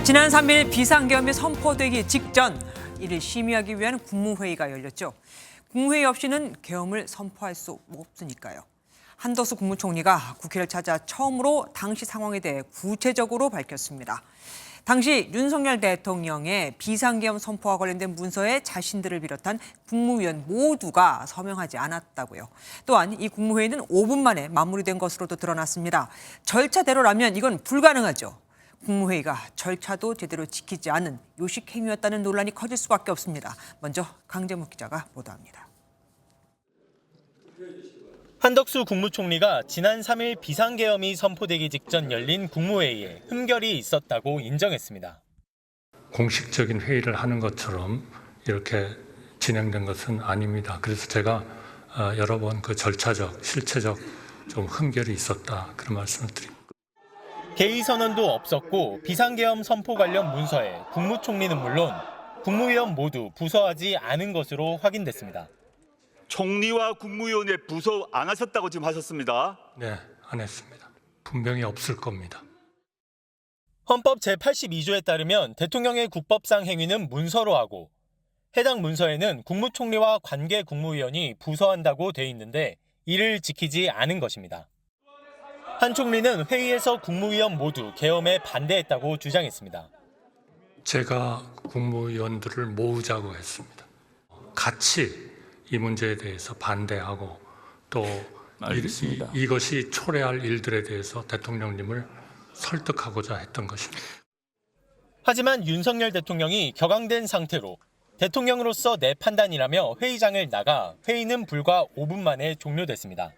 지난 3일 비상계엄이 선포되기 직전 이를 심의하기 위한 국무회의가 열렸죠. 국무회의 없이는 계엄을 선포할 수 없으니까요. 한덕수 국무총리가 국회를 찾아 처음으로 당시 상황에 대해 구체적으로 밝혔습니다. 당시 윤석열 대통령의 비상계엄 선포와 관련된 문서에 자신들을 비롯한 국무위원 모두가 서명하지 않았다고요. 또한 이 국무회의는 5분 만에 마무리된 것으로도 드러났습니다. 절차대로라면 이건 불가능하죠. 국무회의가 절차도 제대로 지키지 않은 요식 행위였다는 논란이 커질 수밖에 없습니다. 먼저 강재묵 기자가 보도합니다. 한덕수 국무총리가 지난 3일 비상계엄이 선포되기 직전 열린 국무회의에 흠결이 있었다고 인정했습니다. 공식적인 회의를 하는 것처럼 이렇게 진행된 것은 아닙니다. 그래서 제가 여러 번 그 절차적, 실체적 좀 흠결이 있었다 그런 말씀을 드립니다. 개의 선언도 없었고 비상계엄 선포 관련 문서에 국무총리는 물론 국무위원 모두 부서하지 않은 것으로 확인됐습니다. 총리와 국무위원회 부서 안 하셨다고 지금 하셨습니다. 네, 안 했습니다. 분명히 없을 겁니다. 헌법 제82조에 따르면 대통령의 국법상 행위는 문서로 하고 해당 문서에는 국무총리와 관계 국무위원이 부서한다고 돼 있는데 이를 지키지 않은 것입니다. 한 총리는 회의에서 국무위원 모두 계엄에 반대했다고 주장했습니다. 제가 국무위원들을 모으자고 했습니다. 같이 이 문제에 대해서 반대하고 또 이것이 초래할 일들에 대해서 대통령님을 설득하고자 했던 것입니다. 하지만 윤석열 대통령이 격앙된 상태로 대통령으로서 내 판단이라며 회의장을 나가 회의는 불과 5분 만에 종료됐습니다.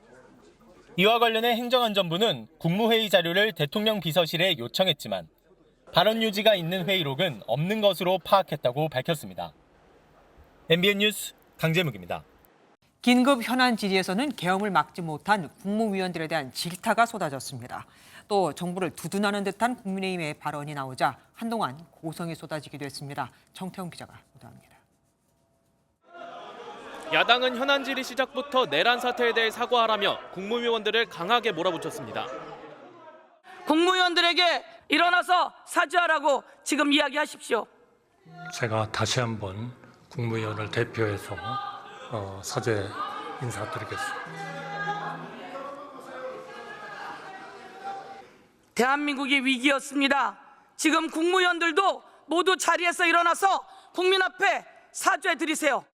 이와 관련해 행정안전부는 국무회의 자료를 대통령 비서실에 요청했지만 발언 요지가 있는 회의록은 없는 것으로 파악했다고 밝혔습니다. MBN 뉴스 강재묵입니다. 긴급 현안 질의에서는 계엄을 막지 못한 국무위원들에 대한 질타가 쏟아졌습니다. 또 정부를 두둔하는 듯한 국민의힘의 발언이 나오자 한동안 고성이 쏟아지기도 했습니다. 정태훈 기자가 보도합니다. 야당은 현안 질의 시작부터 내란 사태에 대해 사과하라며 국무위원들을 강하게 몰아붙였습니다. 국무위원들에게 일어나서 사죄하라고 지금 이야기하십시오. 제가 다시 한번 국무위원을 대표해서 사죄 인사드리겠습니다. 대한민국이 위기였습니다. 지금 국무위원들도 모두 자리에서 일어나서 국민 앞에 사죄드리세요.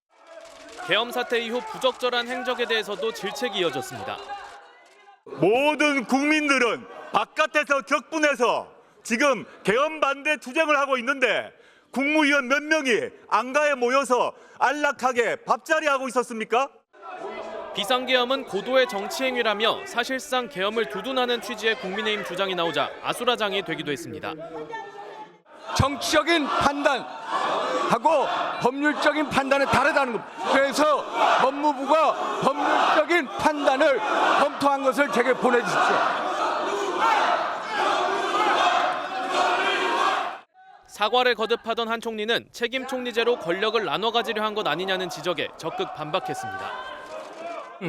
계엄 사태 이후 부적절한 행적에 대해서도 질책이 이어졌습니다. 모든 국민들은 바깥에서 격분해서 지금 계엄 반대 투쟁을 하고 있는데 국무위원 몇 명이 안가에 모여서 안락하게 밥자리하고 있었습니까? 비상계엄은 고도의 정치 행위라며 사실상 계엄을 두둔하는 취지의 국민의힘 주장이 나오자 아수라장이 되기도 했습니다. 정치적인 판단하고 법률적인 판단은 다르다는 겁니다. 그래서 법무부가 법률적인 판단을 검토한 것을 제게 보내주십시오. 사과를 거듭하던 한 총리는 책임 총리제로 권력을 나눠 가지려 한 것 아니냐는 지적에 적극 반박했습니다.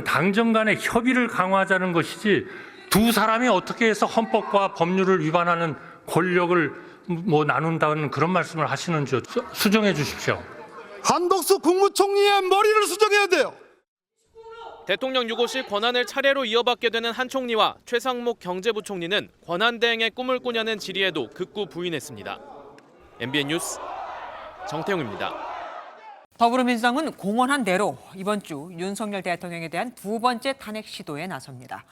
당정 간의 협의를 강화하자는 것이지 두 사람이 어떻게 해서 헌법과 법률을 위반하는 권력을 나눈다는 그런 말씀을 하시는지 수정해 주십시오. 한덕수 국무총리의 머리를 수정해야 돼요. 대통령 유고시 권한을 차례로 이어받게 되는 한 총리와 최상목 경제부총리는 권한 대행의 꿈을 꾸냐는 질의에도 극구 부인했습니다. MBN 뉴스 정태웅입니다. 더불어민주당은 공언한 대로 이번 주 윤석열 대통령에 대한 두 번째 탄핵 시도에 나섭니다.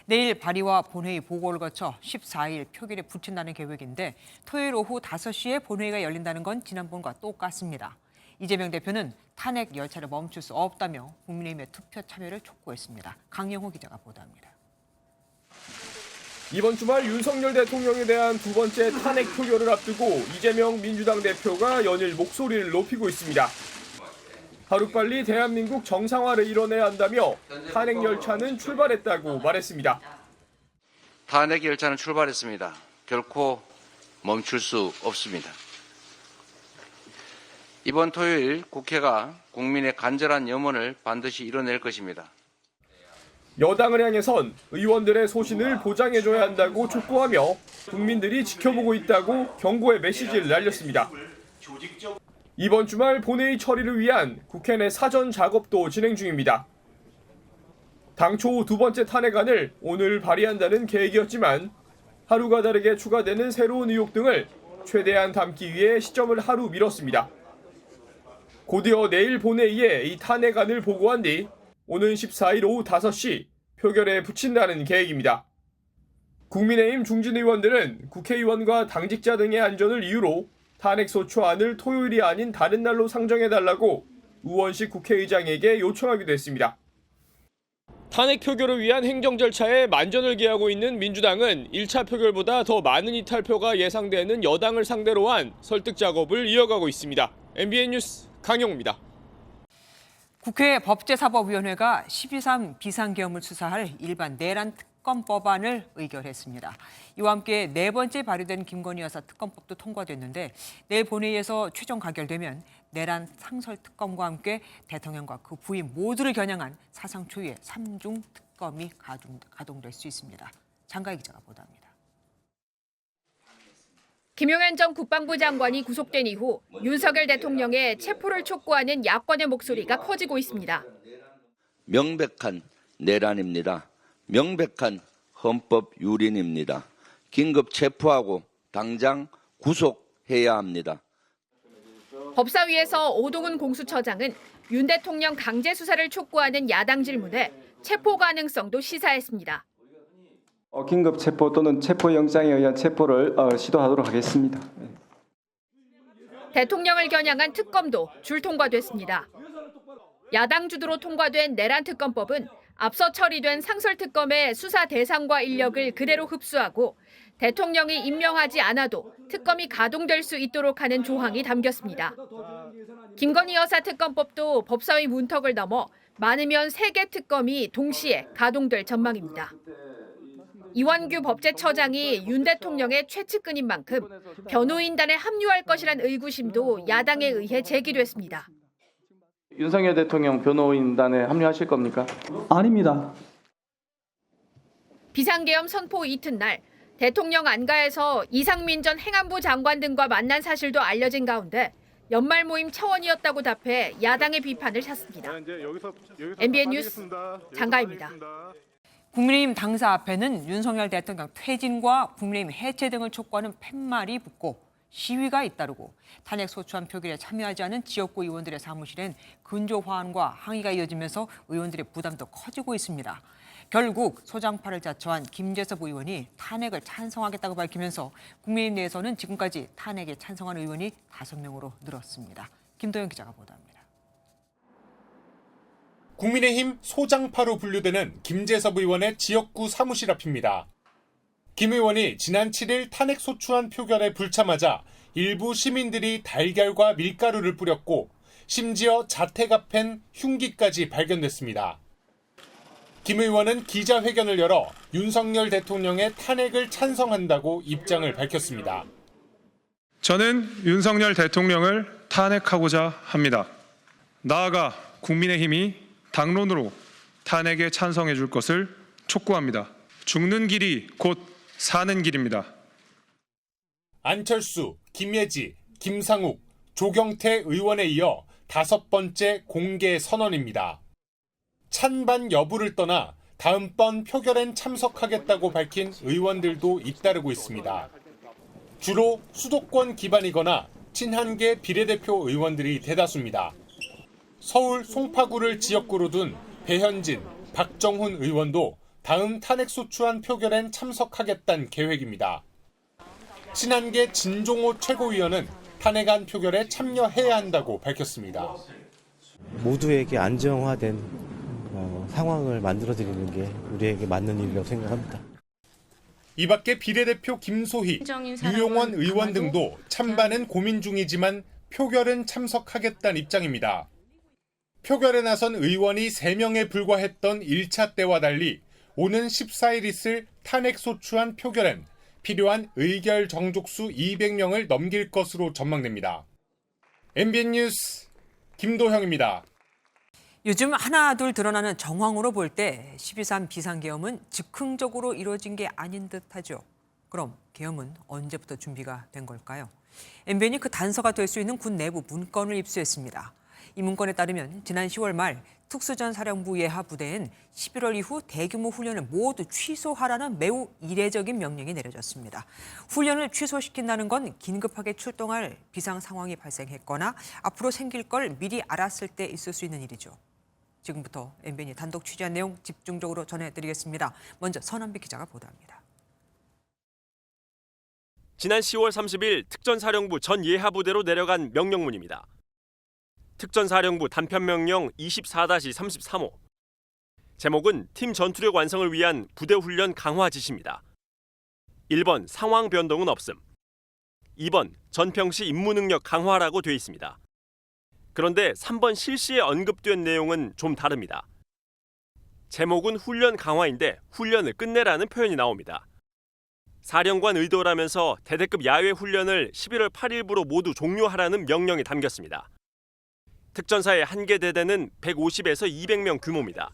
내일 발의와 본회의 보고를 거쳐 14일 표결에 붙인다는 계획인데 토요일 오후 5시에 본회의가 열린다는 건 지난번과 똑같습니다. 이재명 대표는 탄핵 열차를 멈출 수 없다며 국민의힘의 투표 참여를 촉구했습니다. 강영호 기자가 보도합니다. 이번 주말 윤석열 대통령에 대한 두 번째 탄핵 표결을 앞두고 이재명 민주당 대표가 연일 목소리를 높이고 있습니다. 하루빨리 대한민국 정상화를 이뤄내야 한다며 탄핵 열차는 출발했다고 말했습니다. 탄핵 열차는 출발했습니다. 결코 멈출 수 없습니다. 이번 토요일 국회가 국민의 간절한 염원을 반드시 이뤄낼 것입니다. 여당을 향해선 의원들의 소신을 보장해줘야 한다고 촉구하며 국민들이 지켜보고 있다고 경고의 메시지를 날렸습니다. 이번 주말 본회의 처리를 위한 국회 내 사전 작업도 진행 중입니다. 당초 두 번째 탄핵안을 오늘 발의한다는 계획이었지만 하루가 다르게 추가되는 새로운 의혹 등을 최대한 담기 위해 시점을 하루 미뤘습니다. 곧이어 내일 본회의에 이 탄핵안을 보고한 뒤 오는 14일 오후 5시 표결에 붙인다는 계획입니다. 국민의힘 중진 의원들은 국회의원과 당직자 등의 안전을 이유로 탄핵소추안을 토요일이 아닌 다른 날로 상정해달라고 우원식 국회의장에게 요청하기도 했습니다. 탄핵 표결을 위한 행정 절차에 만전을 기하고 있는 민주당은 1차 표결보다 더 많은 이탈표가 예상되는 여당을 상대로 한 설득 작업을 이어가고 있습니다. MBN 뉴스 강영우입니다. 국회 법제사법위원회가 12.3 비상계엄을 수사할 일반 내란 특검법안을 의결했습니다. 이와 함께 네 번째 발의된 김건희 여사 특검법도 통과됐는데 내일 본회의에서 최종 가결되면 내란 상설특검과 함께 대통령과 그 부인 모두를 겨냥한 사상 초유의 3중 특검이 가동될 수 있습니다. 장가희 기자가 보도합니다. 김용현 전 국방부 장관이 구속된 이후 윤석열 대통령의 체포를 촉구하는 야권의 목소리가 커지고 있습니다. 명백한 내란입니다. 명백한 헌법 유린입니다. 긴급 체포하고 당장 구속해야 합니다. 법사위에서 오동훈 공수처장은 윤 대통령 강제 수사를 촉구하는 야당 질문에 체포 가능성도 시사했습니다. 긴급 체포 또는 체포영장에 의한 체포를 시도하도록 하겠습니다. 대통령을 겨냥한 특검도 줄 통과됐습니다. 야당 주도로 통과된 내란 특검법은 앞서 처리된 상설특검의 수사 대상과 인력을 그대로 흡수하고 대통령이 임명하지 않아도 특검이 가동될 수 있도록 하는 조항이 담겼습니다. 김건희 여사 특검법도 법사위 문턱을 넘어 많으면 3개 특검이 동시에 가동될 전망입니다. 이완규 법제처장이 윤 대통령의 최측근인 만큼 변호인단에 합류할 것이란 의구심도 야당에 의해 제기됐습니다. 윤석열 대통령 변호인단에 합류하실 겁니까? 아닙니다. 비상계엄 선포 이튿날 대통령 안가에서 이상민 전 행안부 장관 등과 만난 사실도 알려진 가운데 연말 모임 차원이었다고 답해 야당의 비판을 샀습니다. MBN 뉴스 장가희입니다. 국민의힘 당사 앞에는 윤석열 대통령 퇴진과 국민의힘 해체 등을 촉구하는 팻말이 붙고 시위가 잇따르고 탄핵소추안 표결에 참여하지 않은 지역구 의원들의 사무실엔 근조화환과 항의가 이어지면서 의원들의 부담도 커지고 있습니다. 결국 소장파를 자처한 김재섭 의원이 탄핵을 찬성하겠다고 밝히면서 국민의힘 내에서는 지금까지 탄핵에 찬성한 의원이 5명으로 늘었습니다. 김도영 기자가 보도합니다. 국민의힘 소장파로 분류되는 김재섭 의원의 지역구 사무실 앞입니다. 김 의원이 지난 7일 탄핵소추안 표결에 불참하자 일부 시민들이 달걀과 밀가루를 뿌렸고 심지어 자택 앞엔 흉기까지 발견됐습니다. 김 의원은 기자회견을 열어 윤석열 대통령의 탄핵을 찬성한다고 입장을 밝혔습니다. 저는 윤석열 대통령을 탄핵하고자 합니다. 나아가 국민의힘이 당론으로 탄핵에 찬성해 줄 것을 촉구합니다. 죽는 길이 곧 사는 길입니다. 안철수, 김예지, 김상욱, 조경태 의원에 이어 5번째 공개 선언입니다. 찬반 여부를 떠나 다음번 표결엔 참석하겠다고 밝힌 의원들도 잇따르고 있습니다. 주로 수도권 기반이거나 친한계 비례대표 의원들이 대다수입니다. 서울 송파구를 지역구로 둔 배현진, 박정훈 의원도 다음 탄핵소추안 표결엔 참석하겠다는 계획입니다. 친한계 진종호 최고위원은 탄핵안 표결에 참여해야 한다고 밝혔습니다. 모두에게 안정화된 상황을 만들어드리는 게 우리에게 맞는 일이라고 생각합니다. 이 밖에 비례대표 김소희, 유용원 의원 등도 찬반은 고민 중이지만 표결은 참석하겠다는 입장입니다. 표결에 나선 의원이 3명에 불과했던 1차 때와 달리 오는 14일 있을 탄핵소추안 표결엔 필요한 의결 정족수 200명을 넘길 것으로 전망됩니다. MBN 뉴스 김도형입니다. 요즘 하나둘 드러나는 정황으로 볼 때 12.3 비상계엄은 즉흥적으로 이루어진 게 아닌 듯하죠. 그럼 계엄은 언제부터 준비가 된 걸까요? MBN이 그 단서가 될 수 있는 군 내부 문건을 입수했습니다. 이 문건에 따르면 지난 10월 말 특수전사령부 예하 부대엔 11월 이후 대규모 훈련을 모두 취소하라는 매우 이례적인 명령이 내려졌습니다. 훈련을 취소시킨다는 건 긴급하게 출동할 비상 상황이 발생했거나 앞으로 생길 걸 미리 알았을 때 있을 수 있는 일이죠. 지금부터 MBN이 단독 취재한 내용 집중적으로 전해드리겠습니다. 먼저 선한빛 기자가 보도합니다. 지난 10월 30일 특전사령부 전 예하부대로 내려간 명령문입니다. 특전사령부 단편명령 24-33호. 제목은 팀 전투력 완성을 위한 부대 훈련 강화 지시입니다. 1번 상황 변동은 없음. 2번 전평시 임무 능력 강화라고 돼 있습니다. 그런데 3번 실시에 언급된 내용은 좀 다릅니다. 제목은 훈련 강화인데 훈련을 끝내라는 표현이 나옵니다. 사령관 의도라면서 대대급 야외 훈련을 11월 8일부로 모두 종료하라는 명령이 담겼습니다. 특전사의 한 개 대대는 150에서 200명 규모입니다.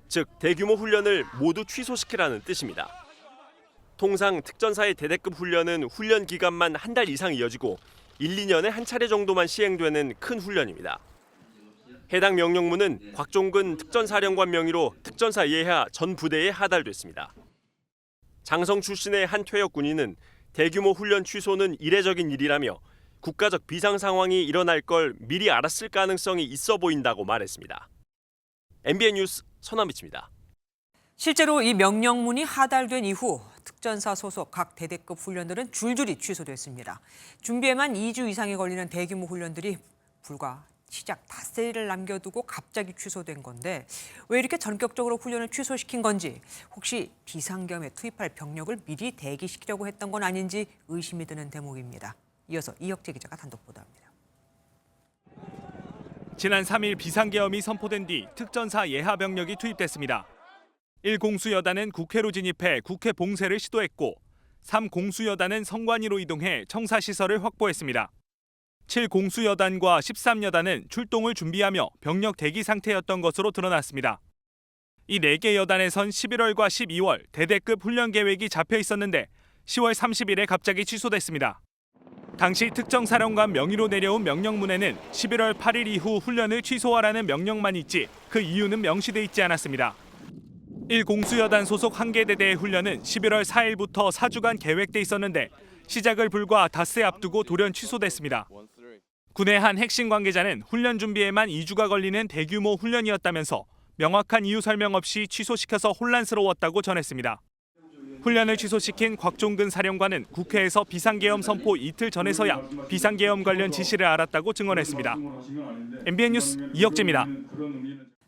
즉 대규모 훈련을 모두 취소시키라는 뜻입니다. 통상 특전사의 대대급 훈련은 훈련 기간만 한 달 이상 이어지고 1, 2년에 한 차례 정도만 시행되는 큰 훈련입니다. 해당 명령문은 곽종근 특전사령관 명의로 특전사 예하 전 부대에 하달됐습니다. 장성 출신의 한 퇴역 군인은 대규모 훈련 취소는 이례적인 일이라며 국가적 비상 상황이 일어날 걸 미리 알았을 가능성이 있어 보인다고 말했습니다. MBN 뉴스 선한빛입니다. 실제로 이 명령문이 하달된 이후 특전사 소속 각 대대급 훈련들은 줄줄이 취소됐습니다. 준비에만 2주 이상이 걸리는 대규모 훈련들이 불과 시작 닷새를 남겨두고 갑자기 취소된 건데 왜 이렇게 전격적으로 훈련을 취소시킨 건지, 혹시 비상계엄에 투입할 병력을 미리 대기시키려고 했던 건 아닌지 의심이 드는 대목입니다. 이어서 이혁재 기자가 단독 보도합니다. 지난 3일 비상계엄이 선포된 뒤 특전사 예하 병력이 투입됐습니다. 1공수여단은 국회로 진입해 국회 봉쇄를 시도했고 3공수여단은 성관위로 이동해 청사시설을 확보했습니다. 7공수여단과 13여단은 출동을 준비하며 병력 대기 상태였던 것으로 드러났습니다. 이 4개 여단에선 11월과 12월 대대급 훈련 계획이 잡혀 있었는데 10월 30일에 갑자기 취소됐습니다. 당시 특정사령관 명의로 내려온 명령문에는 11월 8일 이후 훈련을 취소하라는 명령만 있지 그 이유는 명시돼 있지 않았습니다. 1공수여단 소속 1개 대대의 훈련은 11월 4일부터 4주간 계획돼 있었는데 시작을 불과 닷새 앞두고 돌연 취소됐습니다. 군의 한 핵심 관계자는 훈련 준비에만 2주가 걸리는 대규모 훈련이었다면서 명확한 이유 설명 없이 취소시켜서 혼란스러웠다고 전했습니다. 훈련을 취소시킨 곽종근 사령관은 국회에서 비상계엄 선포 이틀 전에서야 비상계엄 관련 지시를 알았다고 증언했습니다. MBN 뉴스 이혁재입니다.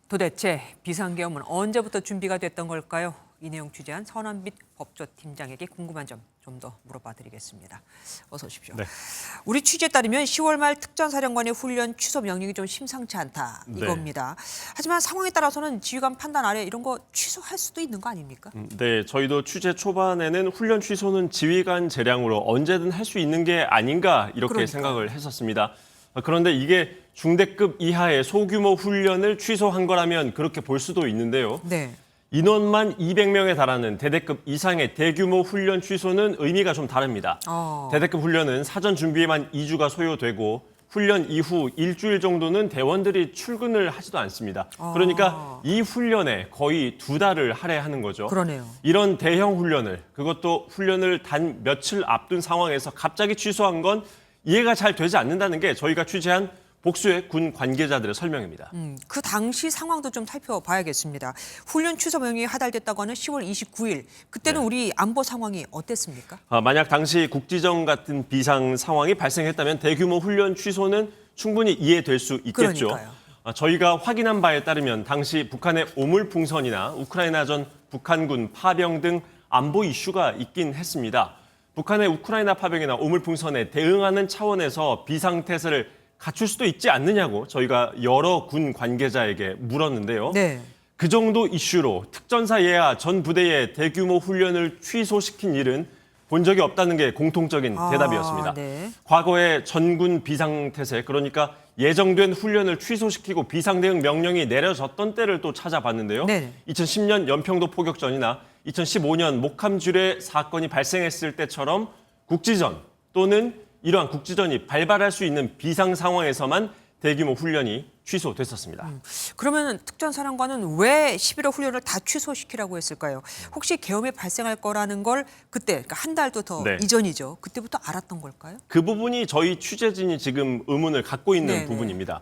도대체 비상계엄은 언제부터 준비가 됐던 걸까요? 이 내용 취재한 선한빛 법조팀장에게 궁금한 점 좀 더 물어봐 드리겠습니다. 어서 오십시오. 네. 우리 취재에 따르면 10월 말 특전사령관의 훈련 취소 명령이 좀 심상치 않다 이겁니다. 네. 하지만 상황에 따라서는 지휘관 판단 아래 이런 거 취소할 수도 있는 거 아닙니까? 네, 저희도 취재 초반에는 훈련 취소는 지휘관 재량으로 언제든 할 수 있는 게 아닌가 이렇게 생각을 했었습니다. 그런데 이게 중대급 이하의 소규모 훈련을 취소한 거라면 그렇게 볼 수도 있는데요. 네. 인원만 200명에 달하는 대대급 이상의 대규모 훈련 취소는 의미가 좀 다릅니다. 대대급 훈련은 사전 준비에만 2주가 소요되고 훈련 이후 일주일 정도는 대원들이 출근을 하지도 않습니다. 그러니까 이 훈련에 거의 2달을 할애하는 거죠. 그러네요. 이런 대형 훈련을, 그것도 훈련을 단 며칠 앞둔 상황에서 갑자기 취소한 건 이해가 잘 되지 않는다는 게 저희가 취재한 복수의 군 관계자들의 설명입니다. 그 당시 상황도 좀 살펴봐야겠습니다. 훈련 취소 명령이 하달됐다고 하는 10월 29일. 그때는 우리 안보 상황이 어땠습니까? 만약 당시 국지정 같은 비상 상황이 발생했다면 대규모 훈련 취소는 충분히 이해될 수 있겠죠. 그러니까요. 저희가 확인한 바에 따르면 당시 북한의 오물풍선이나 우크라이나전 북한군 파병 등 안보 이슈가 있긴 했습니다. 북한의 우크라이나 파병이나 오물풍선에 대응하는 차원에서 비상태세를 갖출 수도 있지 않느냐고 저희가 여러 군 관계자에게 물었는데요. 네. 그 정도 이슈로 특전사 예하 전 부대의 대규모 훈련을 취소시킨 일은 본 적이 없다는 게 공통적인 대답이었습니다. 네. 과거에 전군 비상태세, 그러니까 예정된 훈련을 취소시키고 비상대응 명령이 내려졌던 때를 또 찾아봤는데요. 네. 2010년 연평도 포격전이나 2015년 목함주례 사건이 발생했을 때처럼 국지전 또는 이러한 국지전이 발발할 수 있는 비상 상황에서만 대규모 훈련이 취소됐었습니다. 그러면 특전사령관은 왜 11월 훈련을 다 취소시키라고 했을까요? 혹시 계엄이 발생할 거라는 걸 그때, 그러니까 한 달도 더 네. 이전이죠. 그때부터 알았던 걸까요? 그 부분이 저희 취재진이 지금 의문을 갖고 있는 네네. 부분입니다.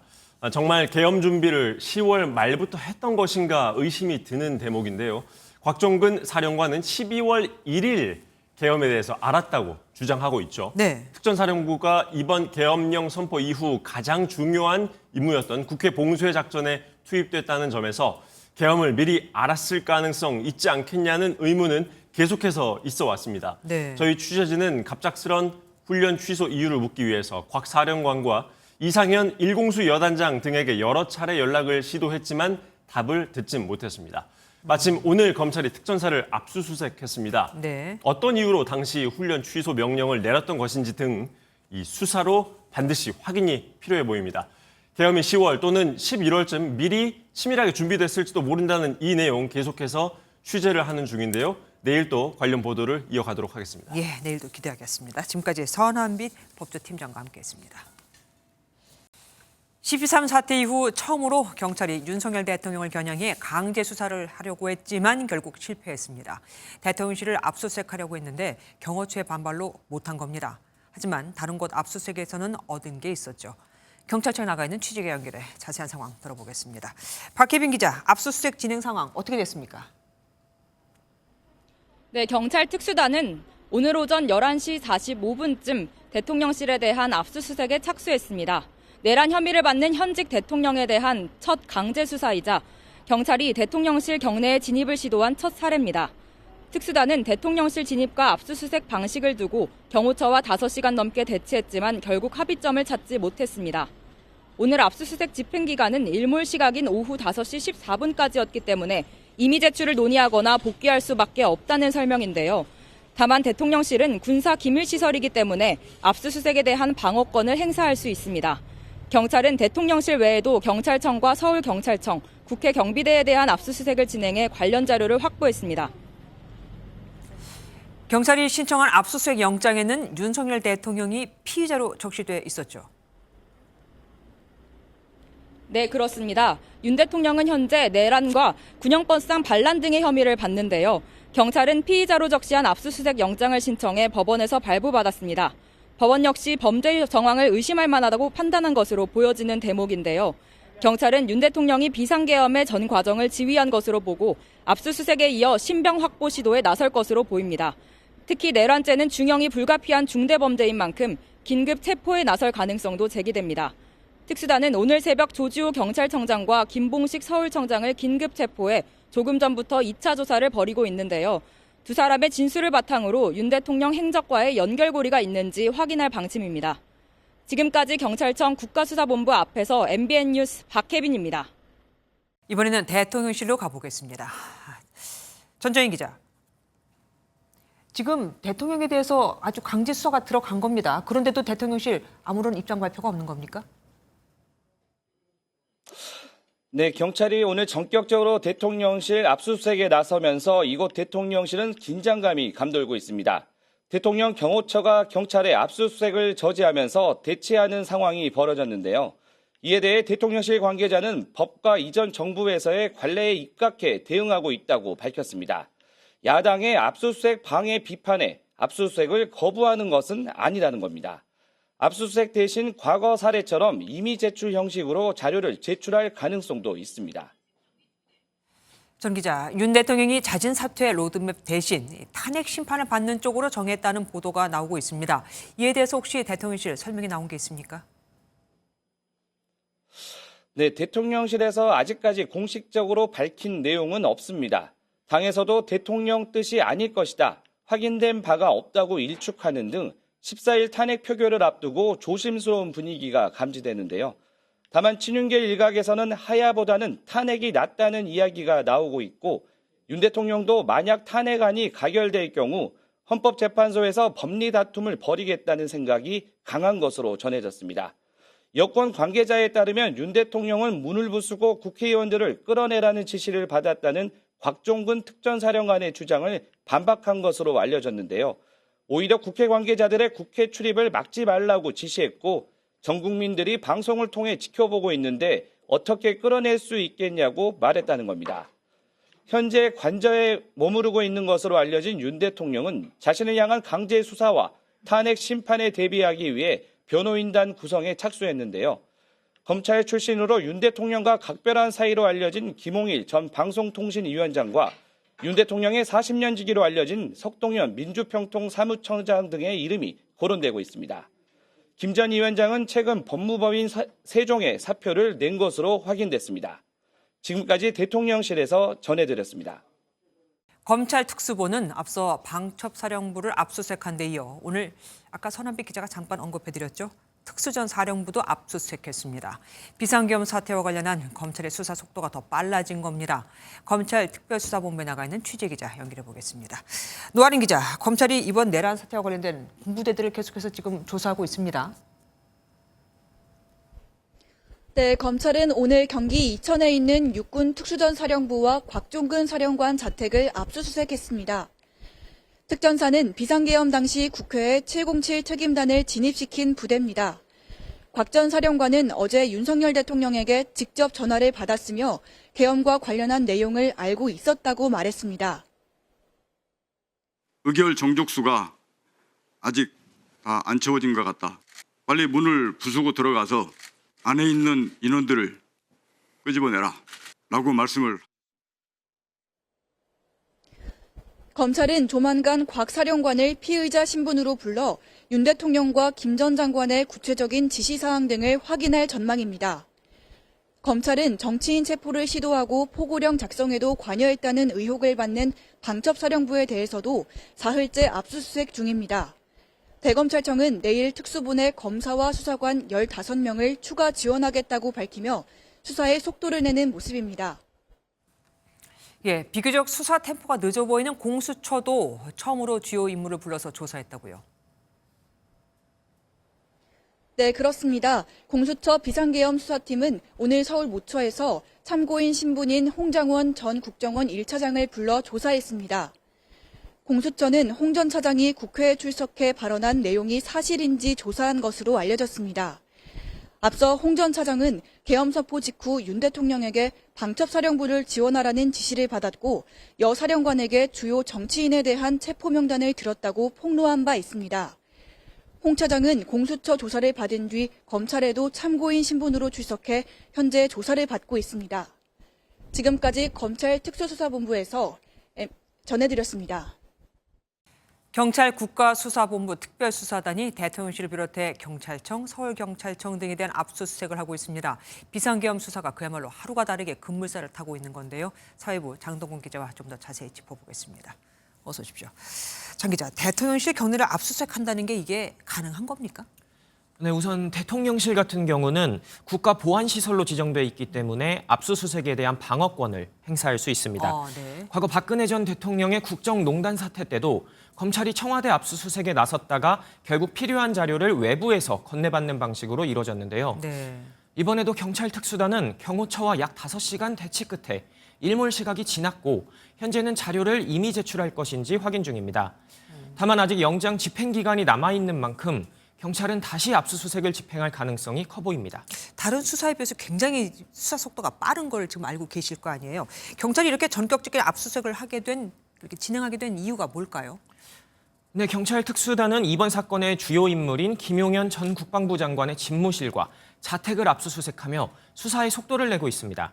정말 계엄 준비를 10월 말부터 했던 것인가 의심이 드는 대목인데요. 곽종근 사령관은 12월 1일 계엄에 대해서 알았다고 주장하고 있죠. 네. 특전사령부가 이번 계엄령 선포 이후 가장 중요한 임무였던 국회 봉쇄 작전에 투입됐다는 점에서 계엄을 미리 알았을 가능성 있지 않겠냐는 의문은 계속해서 있어 왔습니다. 네. 저희 취재진은 갑작스런 훈련 취소 이유를 묻기 위해서 곽 사령관과 이상현 일공수 여단장 등에게 여러 차례 연락을 시도했지만 답을 듣진 못했습니다. 마침 오늘 검찰이 특전사를 압수수색했습니다. 네. 어떤 이유로 당시 훈련 취소 명령을 내렸던 것인지 등 이 수사로 반드시 확인이 필요해 보입니다. 계엄이 10월 또는 11월쯤 미리 치밀하게 준비됐을지도 모른다는 이 내용 계속해서 취재를 하는 중인데요. 내일 또 관련 보도를 이어가도록 하겠습니다. 예, 내일도 기대하겠습니다. 지금까지 선한빛 법조팀장과 함께했습니다. 12.3 사태 이후 처음으로 경찰이 윤석열 대통령을 겨냥해 강제 수사를 하려고 했지만 결국 실패했습니다. 대통령실을 압수수색하려고 했는데 경호처의 반발로 못한 겁니다. 하지만 다른 곳 압수수색에서는 얻은 게 있었죠. 경찰청에 나가 있는 취재계 연결해 자세한 상황 들어보겠습니다. 박혜빈 기자, 압수수색 진행 상황 어떻게 됐습니까? 네, 경찰 특수단은 오늘 오전 11시 45분쯤 대통령실에 대한 압수수색에 착수했습니다. 내란 혐의를 받는 현직 대통령에 대한 첫 강제 수사이자 경찰이 대통령실 경내에 진입을 시도한 첫 사례입니다. 특수단은 대통령실 진입과 압수수색 방식을 두고 경호처와 5시간 넘게 대치했지만 결국 합의점을 찾지 못했습니다. 오늘 압수수색 집행기간은 일몰 시각인 오후 5시 14분까지였기 때문에 임의 제출을 논의하거나 복귀할 수밖에 없다는 설명인데요. 다만 대통령실은 군사 기밀시설이기 때문에 압수수색에 대한 방어권을 행사할 수 있습니다. 경찰은 대통령실 외에도 경찰청과 서울경찰청, 국회 경비대에 대한 압수수색을 진행해 관련 자료를 확보했습니다. 경찰이 신청한 압수수색 영장에는 윤석열 대통령이 피의자로 적시돼 있었죠. 네, 그렇습니다. 윤 대통령은 현재 내란과 군형법상 반란 등의 혐의를 받는데요. 경찰은 피의자로 적시한 압수수색 영장을 신청해 법원에서 발부받았습니다. 법원 역시 범죄 정황을 의심할 만하다고 판단한 것으로 보여지는 대목인데요. 경찰은 윤 대통령이 비상계엄의 전 과정을 지휘한 것으로 보고 압수수색에 이어 신병 확보 시도에 나설 것으로 보입니다. 특히 내란죄는 중형이 불가피한 중대범죄인 만큼 긴급 체포에 나설 가능성도 제기됩니다. 특수단은 오늘 새벽 조지호 경찰청장과 김봉식 서울청장을 긴급 체포해 조금 전부터 2차 조사를 벌이고 있는데요. 두 사람의 진술을 바탕으로 윤 대통령 행적과의 연결고리가 있는지 확인할 방침입니다. 지금까지 경찰청 국가수사본부 앞에서 MBN 뉴스 박혜빈입니다. 이번에는 대통령실로 가보겠습니다. 전정인 기자. 지금 대통령에 대해서 아주 강제 수사가 들어간 겁니다. 그런데도 대통령실 아무런 입장 발표가 없는 겁니까? 네, 경찰이 오늘 전격적으로 대통령실 압수수색에 나서면서 이곳 대통령실은 긴장감이 감돌고 있습니다. 대통령 경호처가 경찰의 압수수색을 저지하면서 대치하는 상황이 벌어졌는데요. 이에 대해 대통령실 관계자는 법과 이전 정부에서의 관례에 입각해 대응하고 있다고 밝혔습니다. 야당의 압수수색 방해 비판에 압수수색을 거부하는 것은 아니라는 겁니다. 압수수색 대신 과거 사례처럼 임의 제출 형식으로 자료를 제출할 가능성도 있습니다. 전 기자, 윤 대통령이 잦은 사퇴 로드맵 대신 탄핵 심판을 받는 쪽으로 정했다는 보도가 나오고 있습니다. 이에 대해서 혹시 대통령실 설명이 나온 게 있습니까? 네, 대통령실에서 아직까지 공식적으로 밝힌 내용은 없습니다. 당에서도 대통령 뜻이 아닐 것이다, 확인된 바가 없다고 일축하는 등 14일 탄핵 표결을 앞두고 조심스러운 분위기가 감지되는데요. 다만 친윤계 일각에서는 하야보다는 탄핵이 낫다는 이야기가 나오고 있고 윤 대통령도 만약 탄핵안이 가결될 경우 헌법재판소에서 법리 다툼을 벌이겠다는 생각이 강한 것으로 전해졌습니다. 여권 관계자에 따르면 윤 대통령은 문을 부수고 국회의원들을 끌어내라는 지시를 받았다는 곽종근 특전사령관의 주장을 반박한 것으로 알려졌는데요. 오히려 국회 관계자들의 국회 출입을 막지 말라고 지시했고 전 국민들이 방송을 통해 지켜보고 있는데 어떻게 끌어낼 수 있겠냐고 말했다는 겁니다. 현재 관저에 머무르고 있는 것으로 알려진 윤 대통령은 자신을 향한 강제 수사와 탄핵 심판에 대비하기 위해 변호인단 구성에 착수했는데요. 검찰 출신으로 윤 대통령과 각별한 사이로 알려진 김홍일 전 방송통신위원장과 윤 대통령의 40년 지기로 알려진 석동현 민주평통사무총장 등의 이름이 거론되고 있습니다. 김 전 위원장은 최근 법무법인 세종에 사표를 낸 것으로 확인됐습니다. 지금까지 대통령실에서 전해드렸습니다. 검찰 특수본은 앞서 방첩사령부를 압수수색한 데 이어 오늘 아까 서남빛 기자가 잠깐 언급해드렸죠. 특수전 사령부도 압수수색했습니다. 비상계엄 사태와 관련한 검찰의 수사 속도가 더 빨라진 겁니다. 검찰 특별수사본부에 나가 있는 취재기자 연결해 보겠습니다. 노아린 기자, 검찰이 이번 내란 사태와 관련된 군부대들을 계속해서 지금 조사하고 있습니다. 네, 검찰은 오늘 경기 이천에 있는 육군 특수전 사령부와 곽종근 사령관 자택을 압수수색했습니다. 특전사는 비상계엄 당시 국회에 707 특임단을 진입시킨 부대입니다. 곽 전 사령관은 어제 윤석열 대통령에게 직접 전화를 받았으며 계엄과 관련한 내용을 알고 있었다고 말했습니다. 의결 정족수가 아직 다 안 채워진 것 같다. 빨리 문을 부수고 들어가서 안에 있는 인원들을 끄집어내라 라고 말씀을. 검찰은 조만간 곽 사령관을 피의자 신분으로 불러 윤 대통령과 김 전 장관의 구체적인 지시사항 등을 확인할 전망입니다. 검찰은 정치인 체포를 시도하고 포고령 작성에도 관여했다는 의혹을 받는 방첩사령부에 대해서도 사흘째 압수수색 중입니다. 대검찰청은 내일 특수본의 검사와 수사관 15명을 추가 지원하겠다고 밝히며 수사에 속도를 내는 모습입니다. 예, 비교적 수사 템포가 늦어 보이는 공수처도 처음으로 주요 인물을 불러서 조사했다고요. 네, 그렇습니다. 공수처 비상계엄 수사팀은 오늘 서울 모처에서 참고인 신분인 홍장원 전 국정원 1차장을 불러 조사했습니다. 공수처는 홍 전 차장이 국회에 출석해 발언한 내용이 사실인지 조사한 것으로 알려졌습니다. 앞서 홍 전 차장은 계엄 선포 직후 윤 대통령에게 방첩사령부를 지원하라는 지시를 받았고 여 사령관에게 주요 정치인에 대한 체포 명단을 들었다고 폭로한 바 있습니다. 홍 차장은 공수처 조사를 받은 뒤 검찰에도 참고인 신분으로 출석해 현재 조사를 받고 있습니다. 지금까지 검찰 특수수사본부에서 전해드렸습니다. 경찰 국가수사본부 특별수사단이 대통령실을 비롯해 경찰청, 서울경찰청 등에 대한 압수수색을 하고 있습니다. 비상계엄 수사가 그야말로 하루가 다르게 급물살을 타고 있는 건데요. 사회부 장동건 기자와 좀 더 자세히 짚어보겠습니다. 어서 오십시오. 장 기자, 대통령실 경내를 압수수색한다는 게 이게 가능한 겁니까? 네, 우선 대통령실 같은 경우는 국가보안시설로 지정돼 있기 때문에 압수수색에 대한 방어권을 행사할 수 있습니다. 네. 과거 박근혜 전 대통령의 국정농단 사태 때도 검찰이 청와대 압수수색에 나섰다가 결국 필요한 자료를 외부에서 건네받는 방식으로 이뤄졌는데요. 네. 이번에도 경찰 특수단은 경호처와 약 5시간 대치 끝에 일몰 시각이 지났고 현재는 자료를 이미 제출할 것인지 확인 중입니다. 다만 아직 영장 집행 기간이 남아있는 만큼 경찰은 다시 압수수색을 집행할 가능성이 커 보입니다. 다른 수사에 비해서 굉장히 수사 속도가 빠른 걸 지금 알고 계실 거 아니에요. 경찰이 이렇게 전격적인 압수수색을 이렇게 진행하게 된 이유가 뭘까요? 네, 경찰 특수단은 이번 사건의 주요 인물인 김용현 전 국방부 장관의 집무실과 자택을 압수수색하며 수사에 속도를 내고 있습니다.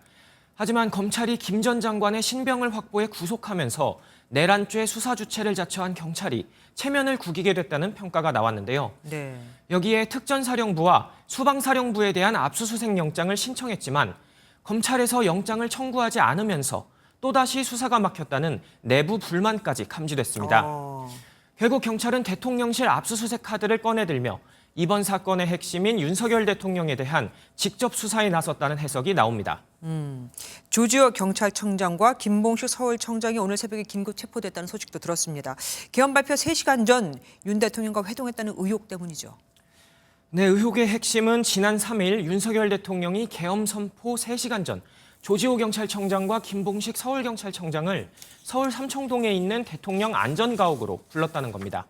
하지만 검찰이 김 전 장관의 신병을 확보해 구속하면서 내란죄 수사 주체를 자처한 경찰이 체면을 구기게 됐다는 평가가 나왔는데요. 네. 여기에 특전사령부와 수방사령부에 대한 압수수색 영장을 신청했지만 검찰에서 영장을 청구하지 않으면서 또다시 수사가 막혔다는 내부 불만까지 감지됐습니다. 결국 경찰은 대통령실 압수수색 카드를 꺼내들며 이번 사건의 핵심인 윤석열 대통령에 대한 직접 수사에 나섰다는 해석이 나옵니다. 조지호 경찰청장과 김봉식 서울청장이 오늘 새벽에 긴급 체포됐다는 소식도 들었습니다. 개헌 발표 3시간 전 윤 대통령과 회동했다는 의혹 때문이죠. 네, 의혹의 핵심은 지난 3일 윤석열 대통령이 계엄 선포 3시간 전 조지호 경찰청장과 김봉식 서울경찰청장을 서울 삼청동에 있는 대통령 안전가옥으로 불렀다는 겁니다.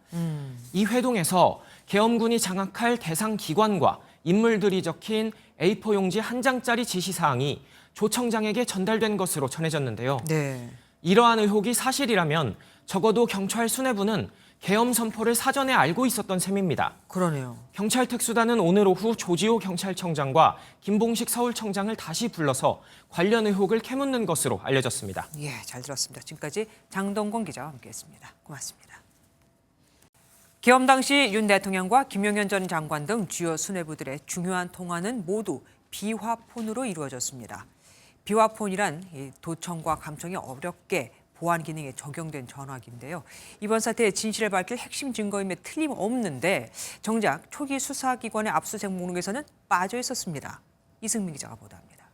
이 회동에서 계엄군이 장악할 대상 기관과 인물들이 적힌 A4 용지 한 장짜리 지시사항이 조 청장에게 전달된 것으로 전해졌는데요. 네. 이러한 의혹이 사실이라면 적어도 경찰 수뇌부는 계엄 선포를 사전에 알고 있었던 셈입니다. 그러네요. 경찰 특수단은 오늘 오후 조지호 경찰청장과 김봉식 서울청장을 다시 불러서 관련 의혹을 캐묻는 것으로 알려졌습니다. 예, 잘 들었습니다. 지금까지 장동건 기자와 함께했습니다. 고맙습니다. 계엄 당시 윤 대통령과 김용현 전 장관 등 주요 수뇌부들의 중요한 통화는 모두 비화폰으로 이루어졌습니다. 비화폰이란 도청과 감청이 어렵게 보안 기능에 적용된 전화기인데요. 이번 사태의 진실을 밝힐 핵심 증거임에 틀림없는데 정작 초기 수사기관의 압수수색 목록에서는 빠져 있었습니다. 이승민 기자가 보도합니다.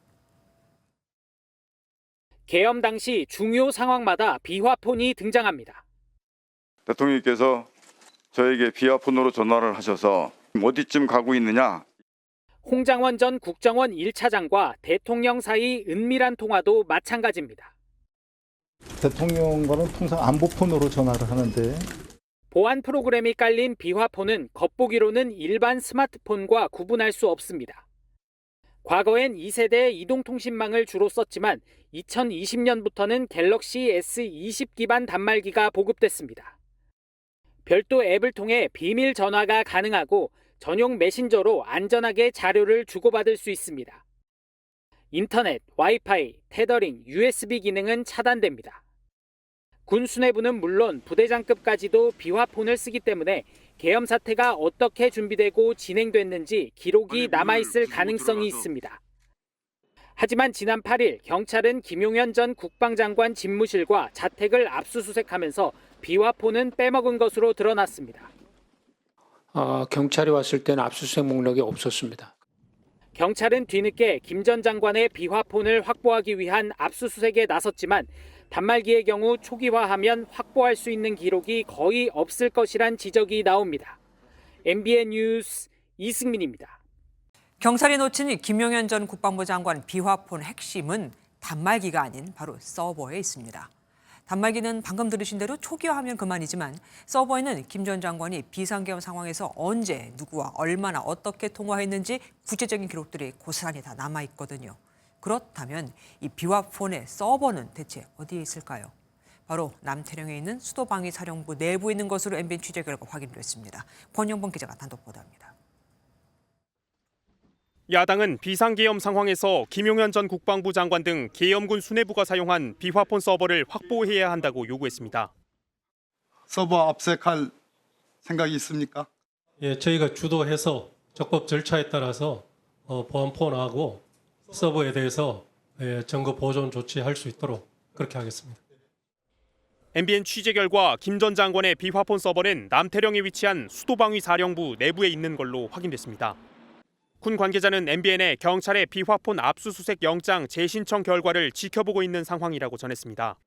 계엄 당시 중요 상황마다 비화폰이 등장합니다. 대통령께서 저에게 비화폰으로 전화를 하셔서 어디쯤 가고 있느냐. 홍장원 전 국정원 1차장과 대통령 사이 은밀한 통화도 마찬가지입니다. 대통령과는 통상 안보폰으로 전화를 하는데 보안 프로그램이 깔린 비화폰은 겉보기로는 일반 스마트폰과 구분할 수 없습니다. 과거엔 2세대의 이동통신망을 주로 썼지만 2020년부터는 갤럭시 S20 기반 단말기가 보급됐습니다. 별도 앱을 통해 비밀 전화가 가능하고 전용 메신저로 안전하게 자료를 주고받을 수 있습니다. 인터넷, 와이파이, 테더링, USB 기능은 차단됩니다. 군 수뇌부는 물론 부대장급까지도 비화폰을 쓰기 때문에 계엄 사태가 어떻게 준비되고 진행됐는지 기록이 남아있을 가능성이 있습니다. 하지만 지난 8일 경찰은 김용현 전 국방장관 집무실과 자택을 압수수색하면서 비화폰은 빼먹은 것으로 드러났습니다. 경찰이 왔을 때는 압수수색 목록이 없었습니다. 경찰은 뒤늦게 김 전 장관의 비화폰을 확보하기 위한 압수수색에 나섰지만 단말기의 경우 초기화하면 확보할 수 있는 기록이 거의 없을 것이란 지적이 나옵니다. MBN 뉴스 이승민입니다. 경찰이 놓친 김용현 전 국방부 장관 비화폰 핵심은 단말기가 아닌 바로 서버에 있습니다. 단말기는 방금 들으신 대로 초기화하면 그만이지만 서버에는 김 전 장관이 비상계엄 상황에서 언제, 누구와 얼마나 어떻게 통화했는지 구체적인 기록들이 고스란히 다 남아있거든요. 그렇다면 이 비화폰의 서버는 대체 어디에 있을까요? 바로 남태령에 있는 수도방위사령부 내부에 있는 것으로 MBN 취재 결과 확인됐습니다. 권영범 기자가 단독 보도합니다. 야당은 비상계엄 상황에서 김용현 전 국방부 장관 등 계엄군 수뇌부가 사용한 비화폰 서버를 확보해야 한다고 요구했습니다. 서버 압수할 생각이 있습니까? 예, 저희가 주도해서 적법 절차에 따라서 보안폰하고 서버에 대해서 점거 보존 조치할 수 있도록 그렇게 하겠습니다. MBN 취재 결과 김 전 장관의 비화폰 서버는 남태령에 위치한 수도방위사령부 내부에 있는 걸로 확인됐습니다. 군 관계자는 MBN에 경찰의 비화폰 압수수색 영장 재신청 결과를 지켜보고 있는 상황이라고 전했습니다.